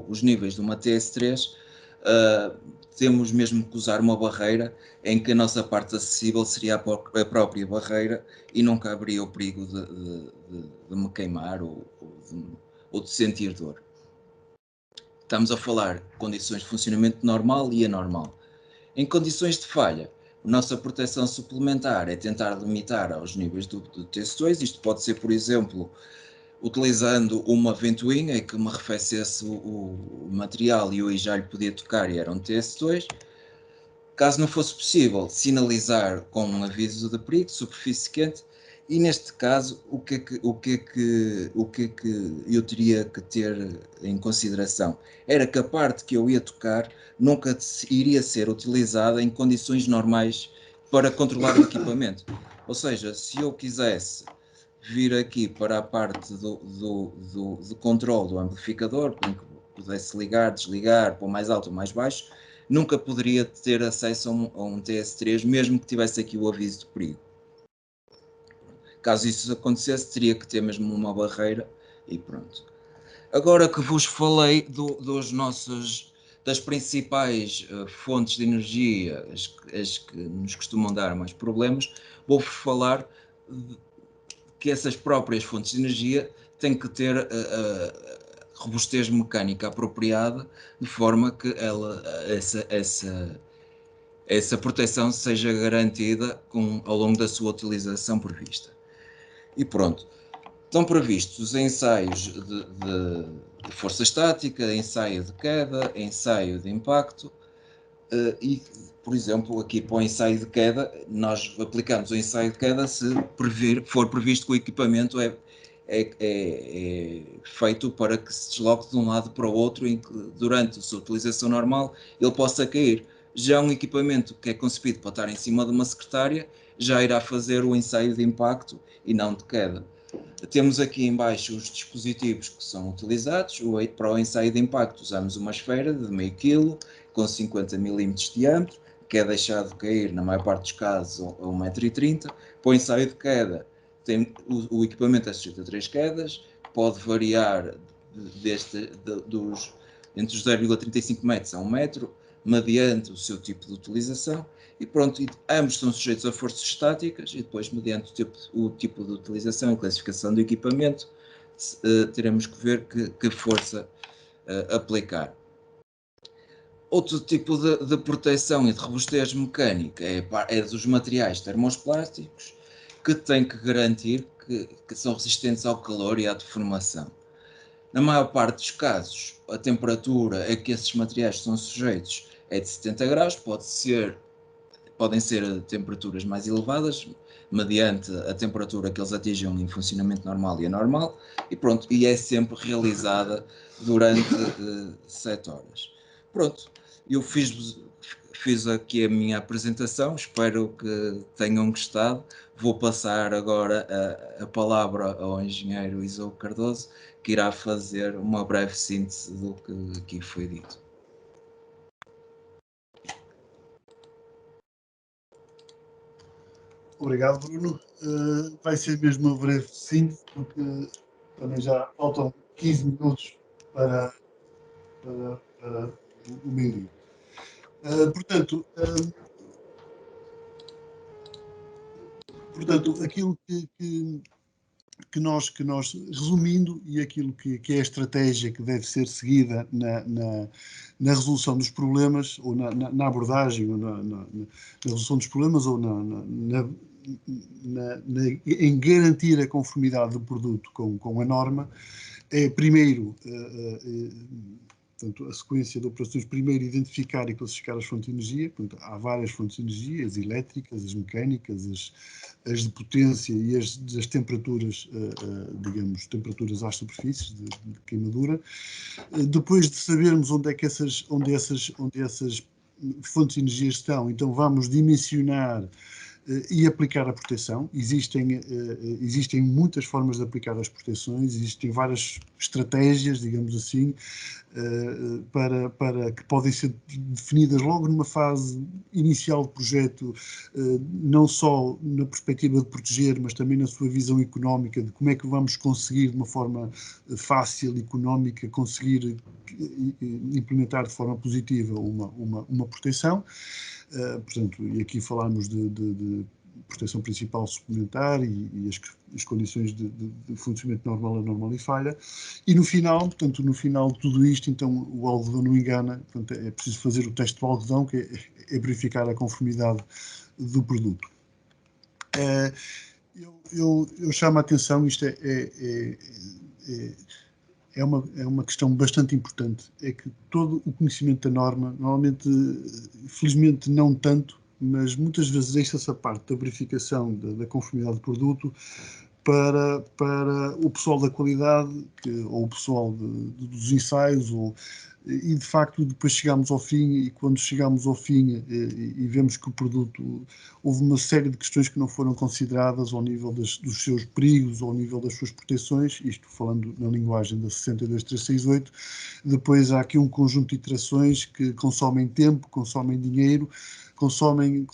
[SPEAKER 3] os níveis de uma TS3, temos mesmo que usar uma barreira em que a nossa parte acessível seria a própria barreira e nunca haveria o perigo de me queimar ou de sentir dor. Estamos a falar de condições de funcionamento normal e anormal. Em condições de falha, a nossa proteção suplementar é tentar limitar aos níveis do TS2. Isto pode ser, por exemplo, utilizando uma ventoinha que me arrefecesse o material e eu já lhe podia tocar e era um TS2. Caso não fosse possível, sinalizar com um aviso de perigo, superfície quente, e neste caso, o que é que eu teria que ter em consideração? Era que a parte que eu ia tocar nunca iria ser utilizada em condições normais para controlar o equipamento. Ou seja, se eu quisesse vir aqui para a parte do controle do amplificador, para que pudesse ligar, desligar, pôr mais alto ou mais baixo, nunca poderia ter acesso a um TS3, mesmo que tivesse aqui o aviso de perigo. Caso isso acontecesse, teria que ter mesmo uma barreira e pronto. Agora que vos falei das principais fontes de energia, as que nos costumam dar mais problemas, vou-vos falar que essas próprias fontes de energia têm que ter a robustez mecânica apropriada, de forma que essa proteção seja garantida ao longo da sua utilização prevista. E pronto, estão previstos ensaios de força estática, ensaio de queda, ensaio de impacto, e, por exemplo, aqui para o ensaio de queda, nós aplicamos o ensaio de queda se for previsto que o equipamento é feito para que se desloque de um lado para o outro, em que durante a sua utilização normal ele possa cair. Já um equipamento que é concebido para estar em cima de uma secretária já irá fazer o ensaio de impacto e não de queda. Temos aqui em baixo os dispositivos que são utilizados. Para o ensaio de impacto usamos uma esfera de meio quilo com 50 mm de diâmetro, que é deixado cair na maior parte dos casos a 1,30 m. Para o ensaio de queda, o equipamento é sujeito a 3 quedas, pode variar entre os 0,35 metros a 1 metro, mediante o seu tipo de utilização. E pronto, ambos são sujeitos a forças estáticas e depois, mediante o tipo de utilização e classificação do equipamento, teremos que ver que força aplicar. Outro tipo de proteção e de robustez mecânica é dos materiais termoplásticos, que têm que garantir que são resistentes ao calor e à deformação. Na maior parte dos casos, a temperatura a que esses materiais são sujeitos é de 70 graus, podem ser temperaturas mais elevadas, mediante a temperatura que eles atingem em funcionamento normal e anormal, e pronto, e é sempre realizada durante 7 horas. Pronto, eu fiz aqui a minha apresentação, espero que tenham gostado. Vou passar agora a palavra ao engenheiro Isou Cardoso, que irá fazer uma breve síntese do que aqui foi dito.
[SPEAKER 2] Obrigado, Bruno. Vai ser mesmo uma breve síntese, porque também já faltam 15 minutos para o meio-dia. Portanto, aquilo que nós, resumindo, e aquilo que é a estratégia que deve ser seguida na resolução dos problemas, ou na abordagem, ou na resolução dos problemas, ou em garantir a conformidade do produto com a norma, é primeiro, portanto, a sequência de operações, primeiro identificar e classificar as fontes de energia. Portanto, há várias fontes de energia, as elétricas, as mecânicas, as de potência e as temperaturas, digamos, temperaturas às superfícies de queimadura. Depois de sabermos onde essas fontes de energia estão, então vamos dimensionar e aplicar a proteção. Existem muitas formas de aplicar as proteções, existem várias estratégias, digamos assim, para que podem ser definidas logo numa fase inicial do projeto, não só na perspectiva de proteger, mas também na sua visão económica, de como é que vamos conseguir, de uma forma fácil, económica, conseguir implementar de forma positiva uma proteção. Portanto, e aqui falamos de proteção principal suplementar e as condições de funcionamento normal, anormal e falha. E no final de tudo isto, então o algodão não engana, portanto, é preciso fazer o teste do algodão, que é verificar a conformidade do produto. Eu chamo a atenção, isto é uma questão bastante importante, é que todo o conhecimento da norma, normalmente, felizmente não tanto, mas muitas vezes deixa-se a parte da verificação da conformidade do produto para o pessoal da qualidade, ou o pessoal dos ensaios, e de facto depois chegamos ao fim, e quando chegamos ao fim e vemos que o produto, houve uma série de questões que não foram consideradas ao nível dos seus perigos, ao nível das suas proteções, isto falando na linguagem da 62368, depois há aqui um conjunto de iterações que consomem tempo, consomem dinheiro, consomem,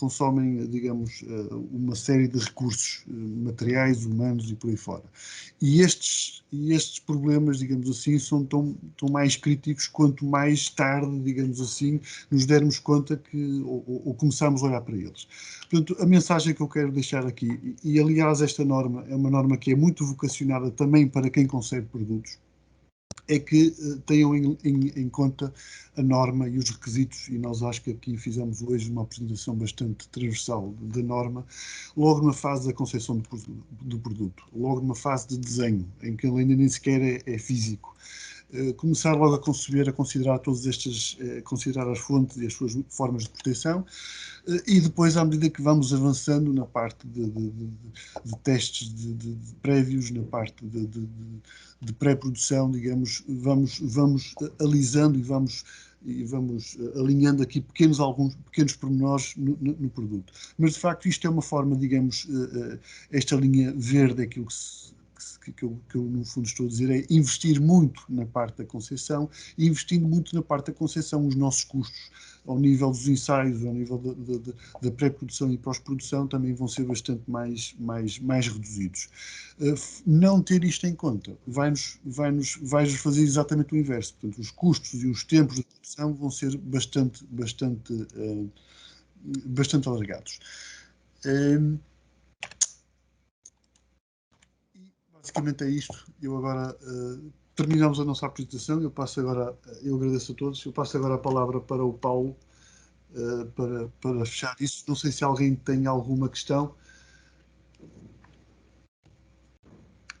[SPEAKER 2] digamos, uma série de recursos materiais, humanos e por aí fora. E estes problemas, digamos assim, são tão mais críticos quanto mais tarde, digamos assim, nos dermos conta ou começarmos a olhar para eles. Portanto, a mensagem que eu quero deixar aqui, e aliás esta norma é uma norma que é muito vocacionada também para quem concebe produtos, é que tenham em conta a norma e os requisitos, e nós acho que aqui fizemos hoje uma apresentação bastante transversal da norma, logo na fase da concepção do produto, logo numa fase de desenho, em que ele ainda nem sequer é físico. Começar logo a conceber, a considerar todas estas, considerar as fontes e as suas formas de proteção, e depois, à medida que vamos avançando na parte de testes prévios, na parte de pré-produção, digamos, vamos alisando e vamos alinhando aqui alguns pequenos pormenores no produto. Mas, de facto, isto é uma forma, digamos, esta linha verde, aquilo que eu, no fundo, estou a dizer, é investir muito na parte da concepção, e investindo muito na parte da concepção, os nossos custos ao nível dos ensaios, ao nível da pré-produção e pós-produção, também vão ser bastante mais reduzidos. Não ter isto em conta vai-nos fazer exatamente o inverso. Portanto, os custos e os tempos de produção vão ser bastante alargados. Basicamente é isto. Eu agora terminamos a nossa apresentação. Eu agradeço a todos. Eu passo agora a palavra para o Paulo para fechar isso. Não sei se alguém tem alguma questão.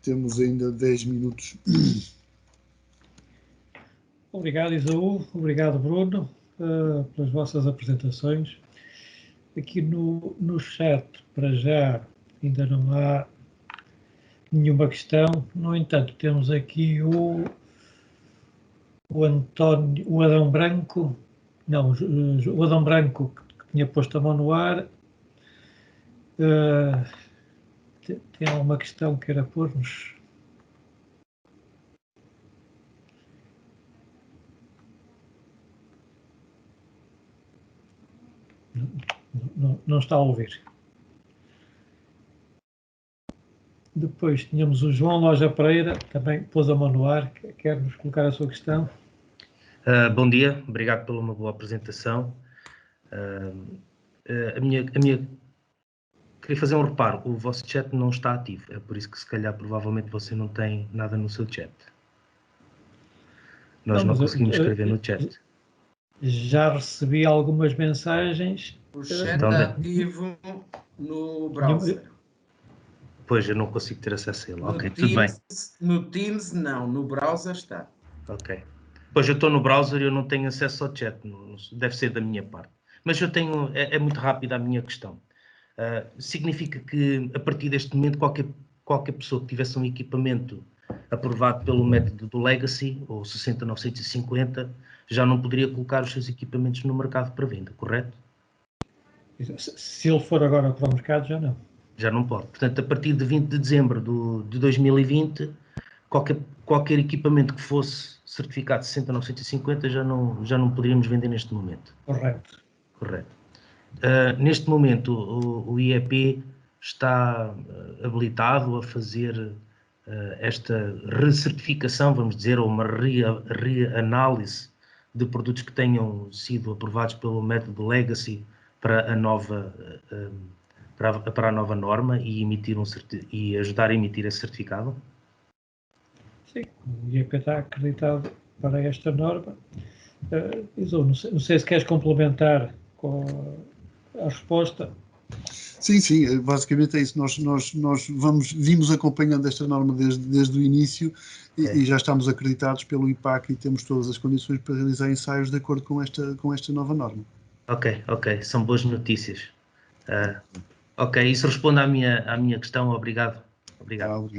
[SPEAKER 2] Temos ainda 10 minutos.
[SPEAKER 1] Obrigado, Isaú. Obrigado, Bruno, pelas vossas apresentações. Aqui no chat, para já, ainda não há nenhuma questão. No entanto, temos aqui o António, o Adão Branco, não, o Adão Branco, que tinha posto a mão no ar. Tem alguma questão que queira pôr-nos? Não está a ouvir. Depois tínhamos o João Loja Pereira, também pôs a mão no ar, quer-nos colocar a sua questão.
[SPEAKER 4] Bom dia, obrigado pela uma boa apresentação. Queria fazer um reparo, o vosso chat não está ativo, é por isso que se calhar provavelmente você não tem nada no seu chat. Nós não conseguimos escrever no chat.
[SPEAKER 1] Já recebi algumas mensagens.
[SPEAKER 5] O chat está ativo no browser.
[SPEAKER 4] Pois, eu não consigo ter acesso a ele. Ok,
[SPEAKER 5] Teams,
[SPEAKER 4] tudo bem.
[SPEAKER 5] No Teams não, no browser está.
[SPEAKER 4] Ok. Pois eu estou no browser e eu não tenho acesso ao chat, deve ser da minha parte. Mas eu tenho, é muito rápida a minha questão. Significa que a partir deste momento qualquer pessoa que tivesse um equipamento aprovado pelo método do Legacy, ou 60950, já não poderia colocar os seus equipamentos no mercado para venda, correto?
[SPEAKER 1] Se ele for agora para o mercado, já não.
[SPEAKER 4] Já não pode. Portanto, a partir de 20 de dezembro de 2020, qualquer equipamento que fosse certificado 60950 já não poderíamos vender neste momento.
[SPEAKER 1] Correto.
[SPEAKER 4] Neste momento, o IEP está habilitado a fazer esta recertificação, vamos dizer, ou uma reanálise de produtos que tenham sido aprovados pelo método Legacy para a nova norma e ajudar a emitir esse certificado?
[SPEAKER 1] Sim, o IEP está acreditado para esta norma. Não sei se queres complementar com a resposta.
[SPEAKER 2] Sim, basicamente é isso. Nós vimos acompanhando esta norma desde o início e já estamos acreditados pelo IPAC e temos todas as condições para realizar ensaios de acordo com esta nova norma.
[SPEAKER 4] Ok, são boas notícias. Ok, isso responde à minha questão, obrigado.
[SPEAKER 2] Obrigado.